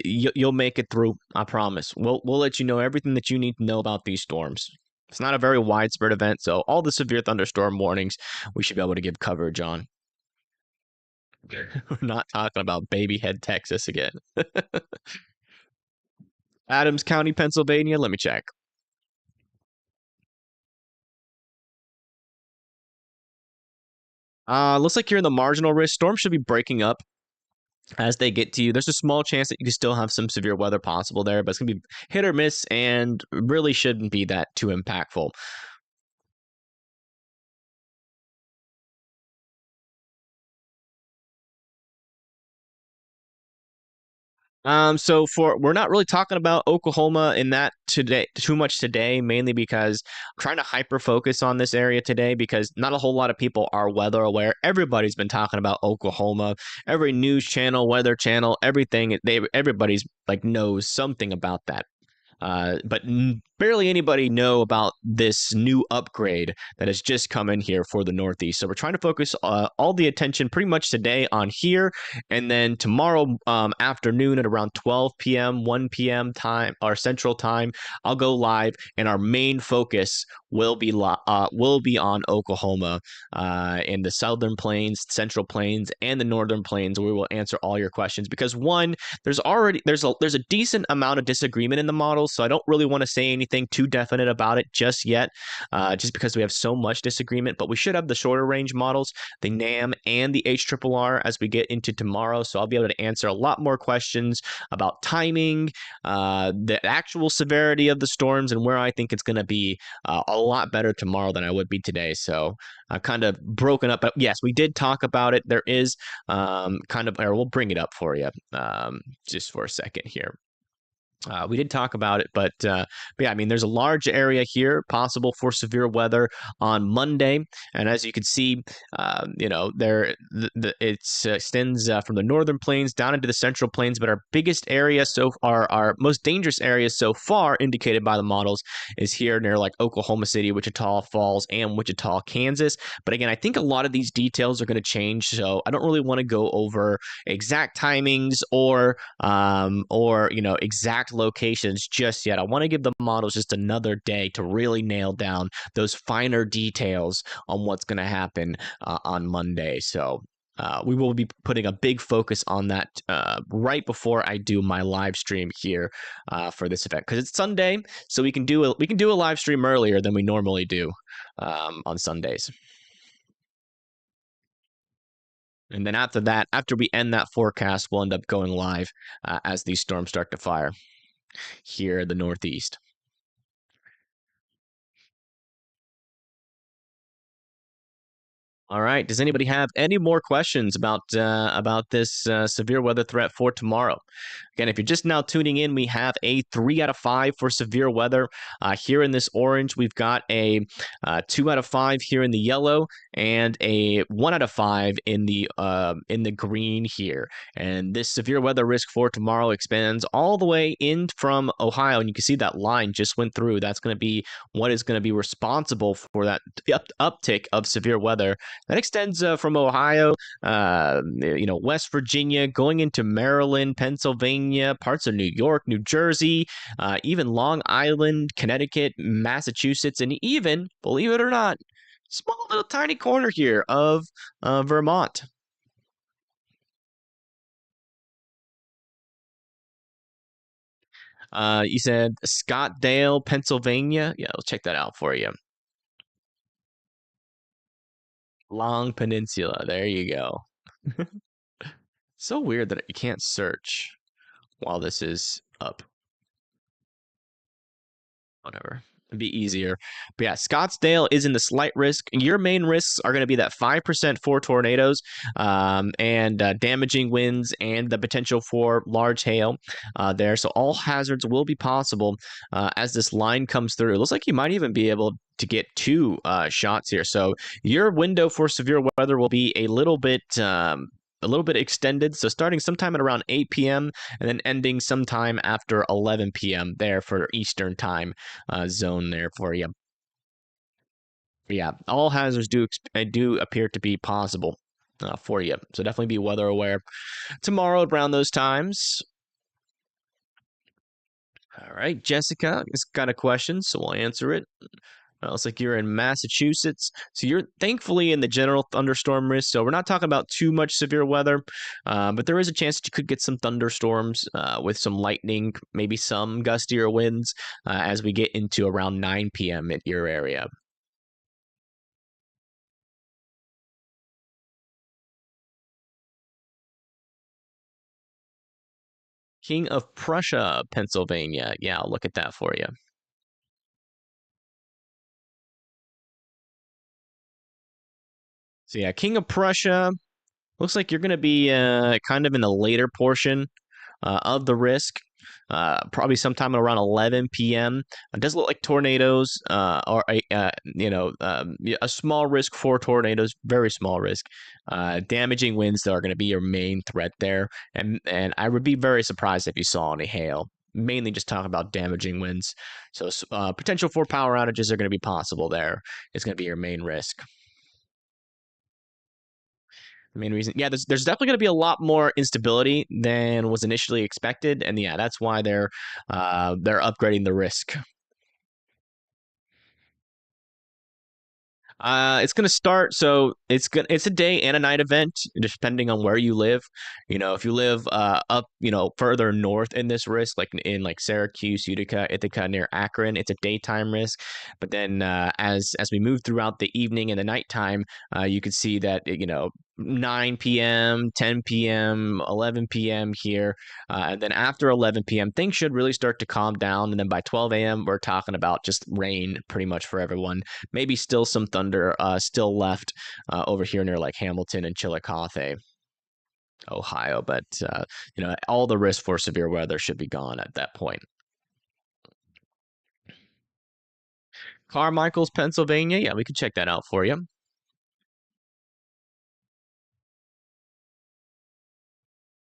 you'll make it through. I promise. We'll let you know everything that you need to know about these storms. It's not a very widespread event, so all the severe thunderstorm warnings we should be able to give coverage on. We're not talking about Babyhead, Texas again. Adams County, Pennsylvania. Let me check. Looks like you're in the marginal risk. Storm should be breaking up as they get to you. There's a small chance that you can still have some severe weather possible there, but it's going to be hit or miss and really shouldn't be that too impactful. So we're not really talking about Oklahoma in that today too much today, mainly because I'm trying to hyper focus on this area today because not a whole lot of people are weather aware. Everybody's been talking about Oklahoma. Every news channel, weather channel, everything everybody's like knows something about that. But barely anybody know about this new upgrade that has just come in here for the Northeast. So we're trying to focus all the attention pretty much today on here, and then tomorrow afternoon at around 12 p.m., 1 p.m. time or Central Time, I'll go live, and our main focus will be on Oklahoma in the Southern Plains, Central Plains, and the Northern Plains. We will answer all your questions because one, there's a decent amount of disagreement in the models, so I don't really want to say anything too definite about it just yet, just because we have so much disagreement. But we should have the shorter range models, the NAM and the HRRR, as we get into tomorrow. So I'll be able to answer a lot more questions about timing, the actual severity of the storms, and where I think it's going to be a lot better tomorrow than I would be today. So I've kind of broken up. But yes, we did talk about it. There is or we'll bring it up for you just for a second here. We did talk about it, but yeah, I mean, there's a large area here possible for severe weather on Monday, and as you can see, it extends from the northern plains down into the central plains. But our biggest area our most dangerous areas so far, indicated by the models, is here near like Oklahoma City, Wichita Falls, and Wichita, Kansas. But again, I think a lot of these details are going to change, so I don't really want to go over exact timings or exact locations just yet. I want to give the models just another day to really nail down those finer details on what's going to happen on Monday. So we will be putting a big focus on that right before I do my live stream here for this event, because it's Sunday, so we can do a live stream earlier than we normally do on Sundays. And then after that, after we end that forecast, we'll end up going live as these storms start to fire here in the Northeast. All right. Does anybody have any more questions about this severe weather threat for tomorrow? Again, if you're just now tuning in, we have a 3 out of 5 for severe weather. Here in this orange, we've got a 2 out of 5 here in the yellow, and a 1 out of 5 in the green here. And this severe weather risk for tomorrow expands all the way in from Ohio, and you can see that line just went through. That's going to be what is going to be responsible for that uptick of severe weather. That extends from Ohio, West Virginia, going into Maryland, Pennsylvania, parts of New York, New Jersey, even Long Island, Connecticut, Massachusetts, and even, believe it or not, small little tiny corner here of Vermont. You said Scottdale, Pennsylvania. Yeah, I'll check that out for you. Long Peninsula. There you go. So weird that you can't search while this is up. Whatever. Be easier. But yeah, Scottsdale is in the slight risk. Your main risks are going to be that 5% for tornadoes and damaging winds and the potential for large hail there. So all hazards will be possible as this line comes through. It looks like you might even be able to get two shots here. So your window for severe weather will be a little bit extended. So starting sometime at around 8 p.m. and then ending sometime after 11 p.m. there for Eastern time zone there for you. Yeah, all hazards do appear to be possible for you. So definitely be weather aware tomorrow around those times. All right, Jessica has got a question, so we'll answer it. Looks like you're in Massachusetts. So you're thankfully in the general thunderstorm risk. So we're not talking about too much severe weather, but there is a chance that you could get some thunderstorms with some lightning, maybe some gustier winds as we get into around 9 p.m. at your area. King of Prussia, Pennsylvania. Yeah, I'll look at that for you. So yeah, King of Prussia. Looks like you're going to be kind of in the later portion of the risk, probably sometime around 11 p.m. It does look like tornadoes are a small risk for tornadoes, very small risk. Damaging winds that are going to be your main threat there, and I would be very surprised if you saw any hail. Mainly just talking about damaging winds. So potential for power outages are going to be possible there. It's going to be your main risk. The main reason, yeah, there's definitely going to be a lot more instability than was initially expected, and yeah, that's why they're upgrading the risk. It's gonna start. So it's a day and a night event, depending on where you live. You know, if you live up, further north in this risk, like in like Syracuse, Utica, Ithaca, near Akron, it's a daytime risk. But then as we move throughout the evening and the nighttime, you can see that 9 p.m., 10 p.m., 11 p.m. here. And then after 11 p.m., things should really start to calm down. And then by 12 a.m., we're talking about just rain pretty much for everyone. Maybe still some thunder still left over here near like Hamilton and Chillicothe, Ohio. But, all the risk for severe weather should be gone at that point. Carmichael's, Pennsylvania. Yeah, we could check that out for you.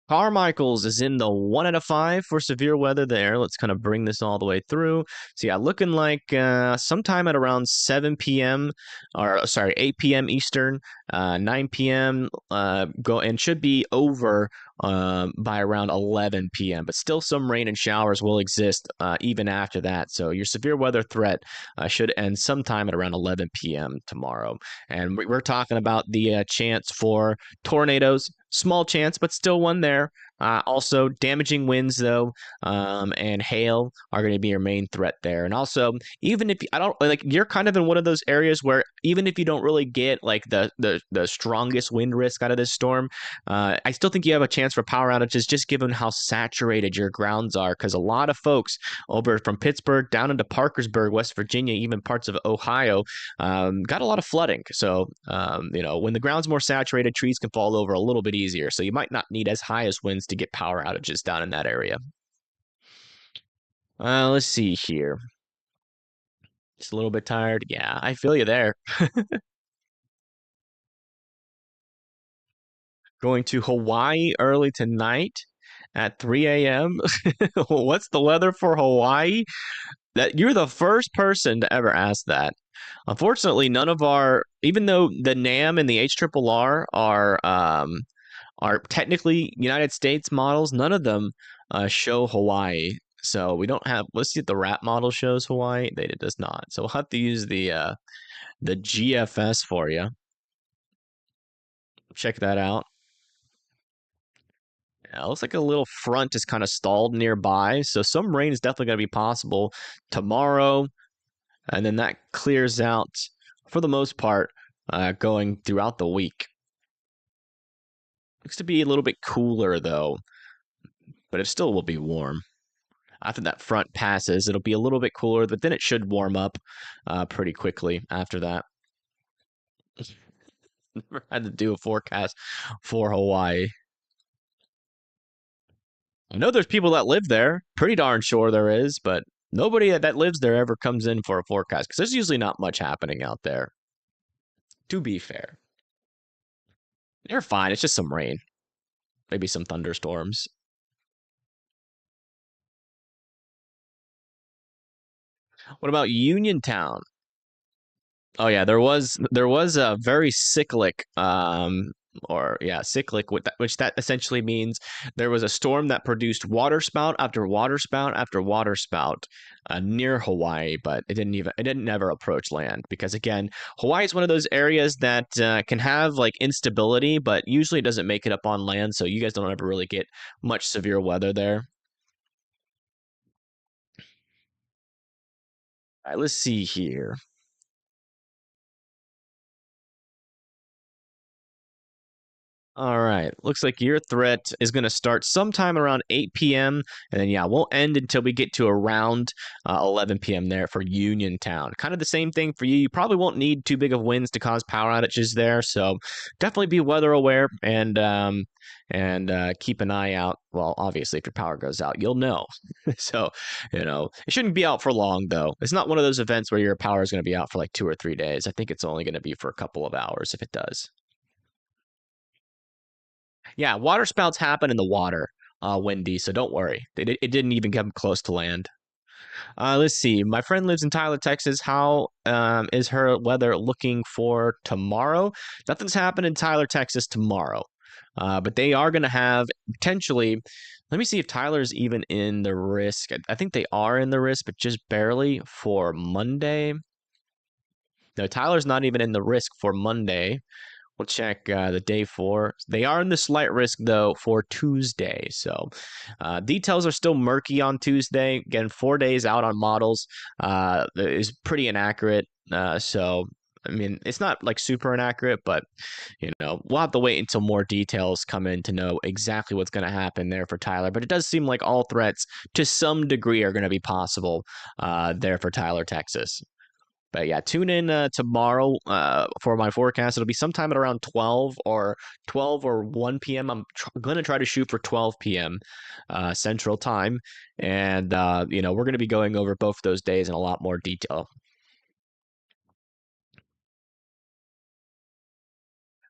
Carmichael's is in the 1 out of 5 for severe weather there. Let's kind of bring this all the way through. So yeah, looking like sometime at around 7 p.m. or sorry, 8 p.m. Eastern, 9 p.m. Go and should be over by around 11 p.m. But still some rain and showers will exist even after that. So your severe weather threat should end sometime at around 11 p.m. tomorrow. And we're talking about the chance for tornadoes. Small chance, but still one there. Also, damaging winds though, and hail are going to be your main threat there. And also, even if I don't like, you're kind of in one of those areas where even if you don't really get like the strongest wind risk out of this storm, I still think you have a chance for power outages just given how saturated your grounds are. Because a lot of folks over from Pittsburgh down into Parkersburg, West Virginia, even parts of Ohio, got a lot of flooding. So, when the ground's more saturated, trees can fall over a little bit easier. So you might not need as high as winds to get power outages down in that area. Let's see here. Just a little bit tired. Yeah, I feel you there. Going to Hawaii early tonight at 3 a.m. What's the weather for Hawaii? That you're the first person to ever ask that. Unfortunately, none of our, even though the NAM and the HRRR are technically United States models, none of them show Hawaii. So we don't have. Let's see if the RAP model shows Hawaii. It does not. So we'll have to use the GFS for you. Check that out. Yeah, it looks like a little front is kind of stalled nearby, so some rain is definitely going to be possible tomorrow, and then that clears out for the most part going throughout the week. Looks to be a little bit cooler though, but it still will be warm. After that front passes, it'll be a little bit cooler, but then it should warm up pretty quickly after that. Never had to do a forecast for Hawaii. I know there's people that live there. Pretty darn sure there is, but nobody that lives there ever comes in for a forecast because there's usually not much happening out there, to be fair. They're fine. It's just some rain, maybe some thunderstorms. What about Uniontown? Oh yeah, there was a very cyclic or yeah, cyclic which that essentially means there was a storm that produced waterspout after waterspout after waterspout near Hawaii, but it didn't ever approach land because again, Hawaii is one of those areas that can have like instability, but usually it doesn't make it up on land, so you guys don't ever really get much severe weather there. All right, let's see here. All right. Looks like your threat is going to start sometime around 8 p.m. And then, yeah, won't end until we get to around 11 p.m. there for Uniontown. Kind of the same thing for you. You probably won't need too big of winds to cause power outages there. So definitely be weather aware and keep an eye out. Well, obviously, if your power goes out, you'll know. So, it shouldn't be out for long, though. It's not one of those events where your power is going to be out for like 2 or 3 days. I think it's only going to be for a couple of hours if it does. Yeah, water spouts happen in the water, Wendy, so don't worry. It didn't even come close to land. Let's see. My friend lives in Tyler, Texas. How is her weather looking for tomorrow? Nothing's happening in Tyler, Texas tomorrow. But they are going to have potentially. Let me see if Tyler's even in the risk. I think they are in the risk, but just barely for Monday. No, Tyler's not even in the risk for Monday. We'll check the day for. They are in the slight risk though for Tuesday. So details are still murky on Tuesday. Again, 4 days out on models is pretty inaccurate. So I mean, it's not like super inaccurate, but we'll have to wait until more details come in to know exactly what's going to happen there for Tyler. But it does seem like all threats to some degree are going to be possible there for Tyler, Texas. But yeah, tune in tomorrow for my forecast. It'll be sometime at around 12 or 1 p.m. I'm going to try to shoot for 12 p.m. Central Time. And, we're going to be going over both those days in a lot more detail.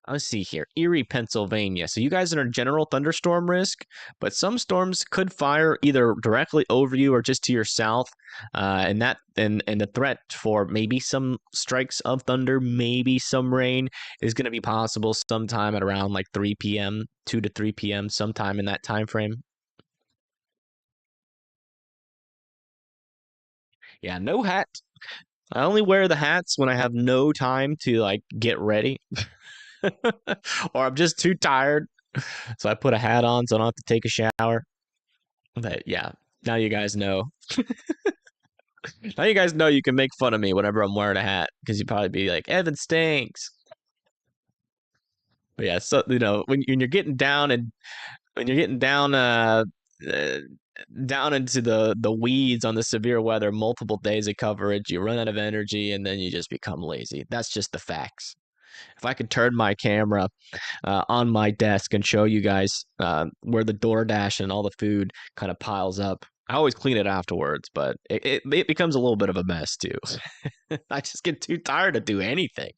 Let's see here. Erie, Pennsylvania. So you guys are in general thunderstorm risk, but some storms could fire either directly over you or just to your south. And the threat for maybe some strikes of thunder, maybe some rain is going to be possible sometime at around like 3 p.m., 2 to 3 p.m., sometime in that time frame. Yeah, no hat. I only wear the hats when I have no time to like get ready. Or I'm just too tired. So I put a hat on so I don't have to take a shower. But yeah, now you guys know. Now you guys know you can make fun of me whenever I'm wearing a hat because you'd probably be like, Evan stinks. But yeah, so when you're getting down and when you're getting uh down into the weeds on the severe weather, multiple days of coverage, you run out of energy and then you just become lazy. That's just the facts. If I could turn my camera on my desk and show you guys where the DoorDash and all the food kind of piles up. I always clean it afterwards, but it becomes a little bit of a mess too. I just get too tired to do anything.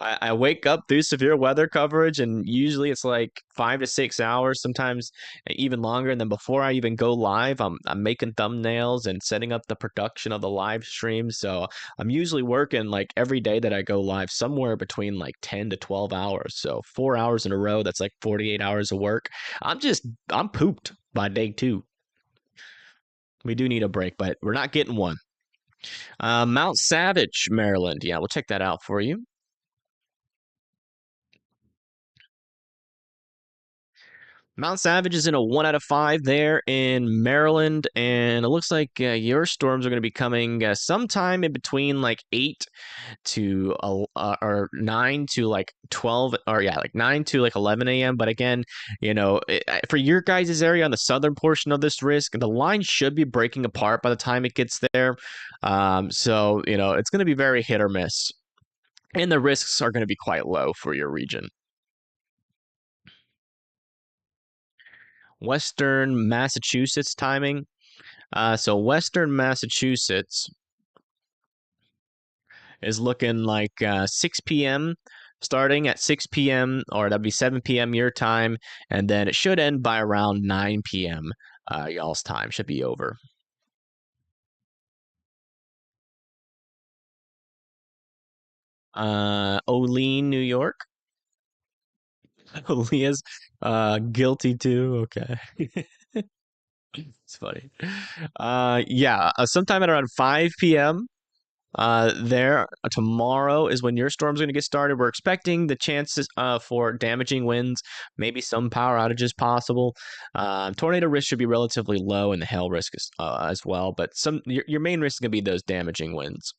I wake up through severe weather coverage, and usually it's like 5 to 6 hours, sometimes even longer. And then before I even go live, I'm making thumbnails and setting up the production of the live stream. So I'm usually working like every day that I go live, somewhere between like 10 to 12 hours. So 4 hours in a row, that's like 48 hours of work. I'm pooped by day two. We do need a break, but we're not getting one. Mount Savage, Maryland. Yeah, we'll check that out for you. Mount Savage is in a 1 out of 5 there in Maryland, and it looks like your storms are going to be coming sometime in between like 9 to like 12, or yeah, like 9 to like 11 a.m. But again, for your guys' area on the southern portion of this risk, the line should be breaking apart by the time it gets there. So it's going to be very hit or miss, and the risks are going to be quite low for your region. Western Massachusetts timing. So Western Massachusetts is looking like 6 p.m. starting at 6 p.m. or that'd be 7 p.m. your time, and then it should end by around 9 p.m. Y'all's time. Should be over. Olean, New York. Leah's guilty too. Okay. It's funny. Yeah, sometime at around 5 p.m. There tomorrow is when your storm's going to get started. We're expecting the chances for damaging winds, maybe some power outages possible. Tornado risk should be relatively low, and the hail risk is, as well. But your main risk is going to be those damaging winds.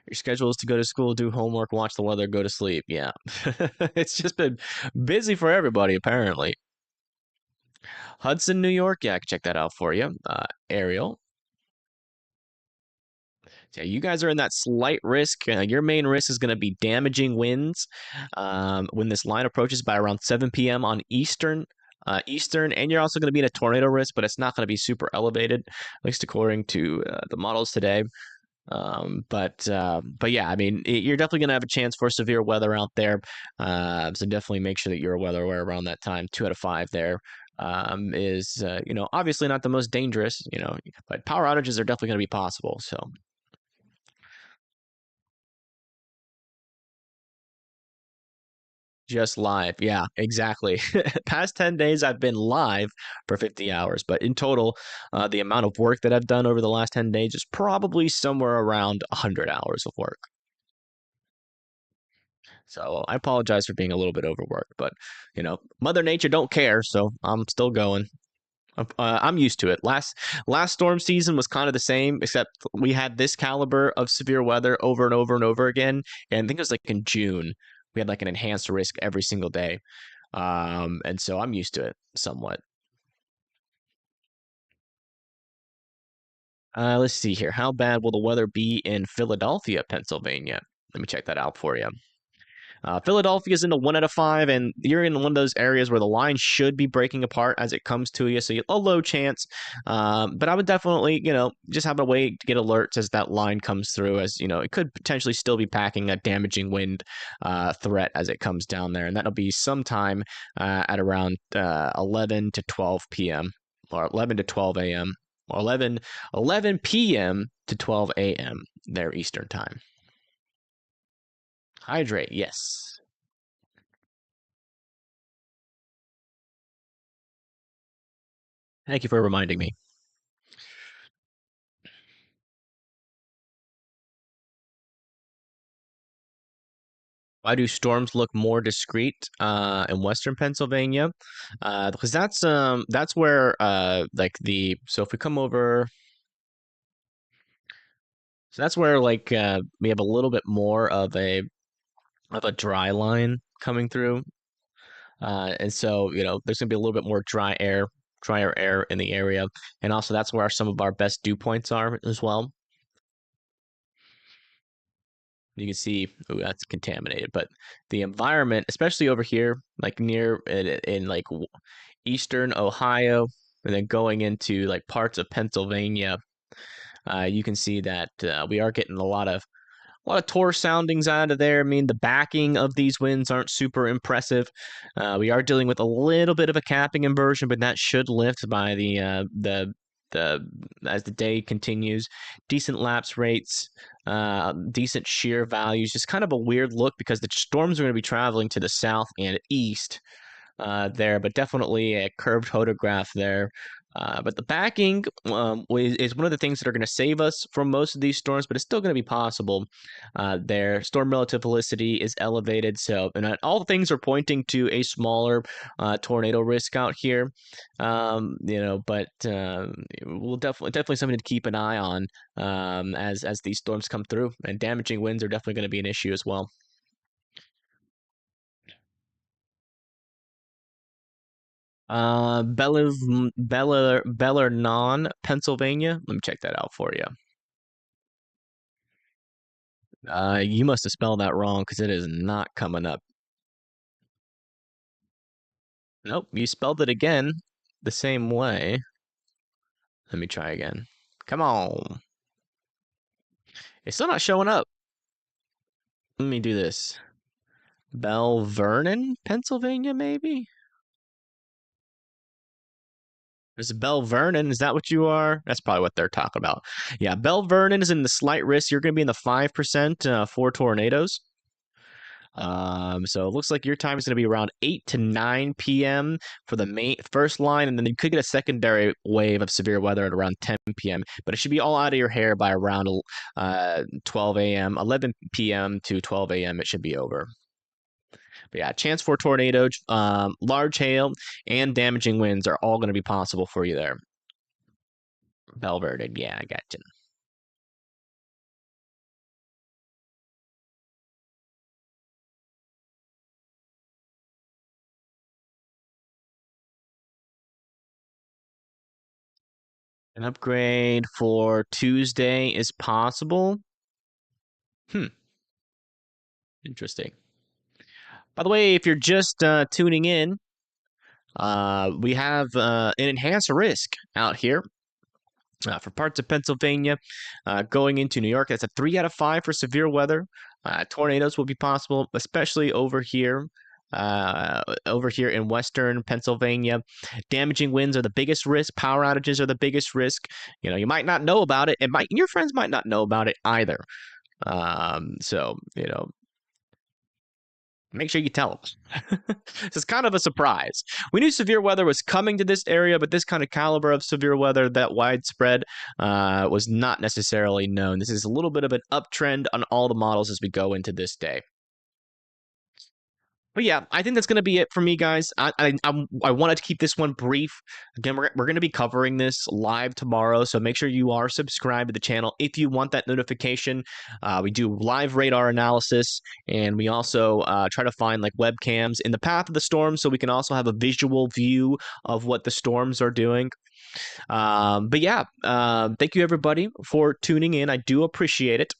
Your schedule is to go to school, do homework, watch the weather, go to sleep. Yeah, it's just been busy for everybody apparently. Hudson, New York. Yeah, I can check that out for you. Ariel. Yeah, you guys are in that slight risk. Your main risk is going to be damaging winds when this line approaches by around 7 p.m. on Eastern, and you're also going to be in a tornado risk, but it's not going to be super elevated, at least according to the models today. But yeah, I mean, you're definitely going to have a chance for severe weather out there. So definitely make sure that you're weather aware around that time. 2 out of 5 there is obviously not the most dangerous, but power outages are definitely going to be possible. So. Just live. Yeah, exactly. Past 10 days, I've been live for 50 hours, but in total, the amount of work that I've done over the last 10 days is probably somewhere around 100 hours of work. So I apologize for being a little bit overworked, but Mother Nature don't care, so I'm still going. I'm used to it. Last storm season was kind of the same, except we had this caliber of severe weather over and over and over again. And I think it was like in June, we had like an enhanced risk every single day. And so I'm used to it somewhat. Let's see here. How bad will the weather be in Philadelphia, Pennsylvania? Let me check that out for you. Philadelphia's in the 1 out of 5, and you're in one of those areas where the line should be breaking apart as it comes to you, so you a low chance. But I would definitely, just have a way to get alerts as that line comes through, as it could potentially still be packing a damaging wind threat as it comes down there, and that'll be sometime at around 11 to 12 p.m. or 11 to 12 a.m. or 11 p.m. to 12 a.m. their Eastern time. Hydrate, yes. Thank you for reminding me. Why do storms look more discreet in western Pennsylvania? Because that's where like so if we come over, so that's where like we have a little bit more of a dry line coming through, and so there's gonna be a little bit more drier air in the area, and also that's where some of our best dew points are as well. You can see, ooh, that's contaminated, but the environment, especially over here, like near in like eastern Ohio, and then going into like parts of Pennsylvania, you can see that we are getting a lot of torr soundings out of there. I mean, the backing of these winds aren't super impressive. We are dealing with a little bit of a capping inversion, but that should lift by the as the day continues. Decent lapse rates, decent shear values. Just kind of a weird look because the storms are going to be traveling to the south and east there, but definitely a curved photograph there. But the backing is one of the things that are going to save us from most of these storms, but it's still going to be possible. Their storm relative velocity is elevated, so and all things are pointing to a smaller tornado risk out here. But we'll definitely something to keep an eye on as these storms come through, and damaging winds are definitely going to be an issue as well. Bellarnon, Pennsylvania. Let me check that out for you. You must have spelled that wrong because it is not coming up. Nope, you spelled it again the same way. Let me try again. Come on. It's still not showing up. Let me do this. Bell Vernon, Pennsylvania, maybe? There's Bell Vernon. Is that what you are? That's probably what they're talking about. Yeah, Bell Vernon is in the slight risk. You're going to be in the 5% for tornadoes. So it looks like your time is going to be around 8 to 9 p.m. for the first line, and then you could get a secondary wave of severe weather at around 10 p.m. But it should be all out of your hair by around 12 a.m., 11 p.m. to 12 a.m. It should be over. But yeah, chance for tornado, large hail, and damaging winds are all going to be possible for you there. Belverde, yeah, I got you. An upgrade for Tuesday is possible. Interesting. By the way, if you're just tuning in, we have an enhanced risk out here for parts of Pennsylvania going into New York. That's a 3 out of 5 for severe weather. Tornadoes will be possible, especially over here. Over here in western Pennsylvania, damaging winds are the biggest risk. Power outages are the biggest risk. You might not know about it. Your friends might not know about it either. So make sure you tell them. This is kind of a surprise. We knew severe weather was coming to this area, but this kind of caliber of severe weather, that widespread, was not necessarily known. This is a little bit of an uptrend on all the models as we go into this day. But yeah, I think that's going to be it for me, guys. I wanted to keep this one brief. Again, we're going to be covering this live tomorrow, so make sure you are subscribed to the channel if you want that notification. We do live radar analysis, and we also try to find like webcams in the path of the storm, so we can also have a visual view of what the storms are doing. But yeah, thank you everybody for tuning in. I do appreciate it.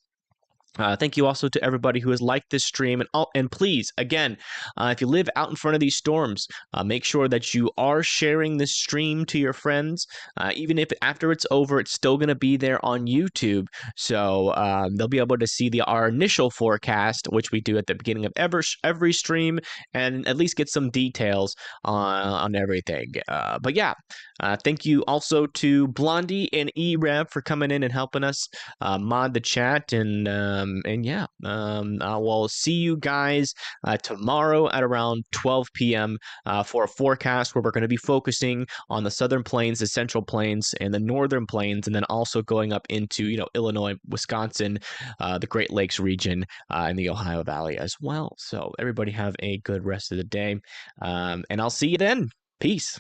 Thank you also to everybody who has liked this stream. And please, again, if you live out in front of these storms, make sure that you are sharing this stream to your friends. Even if after it's over, it's still going to be there on YouTube. So they'll be able to see our initial forecast, which we do at the beginning of every stream, and at least get some details on everything. But yeah, thank you also to Blondie and E-Rev for coming in and helping us mod the chat. And yeah, I will see you guys tomorrow at around 12 p.m. For a forecast where we're going to be focusing on the southern plains, the central plains, and the northern plains, and then also going up into Illinois, Wisconsin, the Great Lakes region, and the Ohio Valley as well. So everybody have a good rest of the day, and I'll see you then. Peace.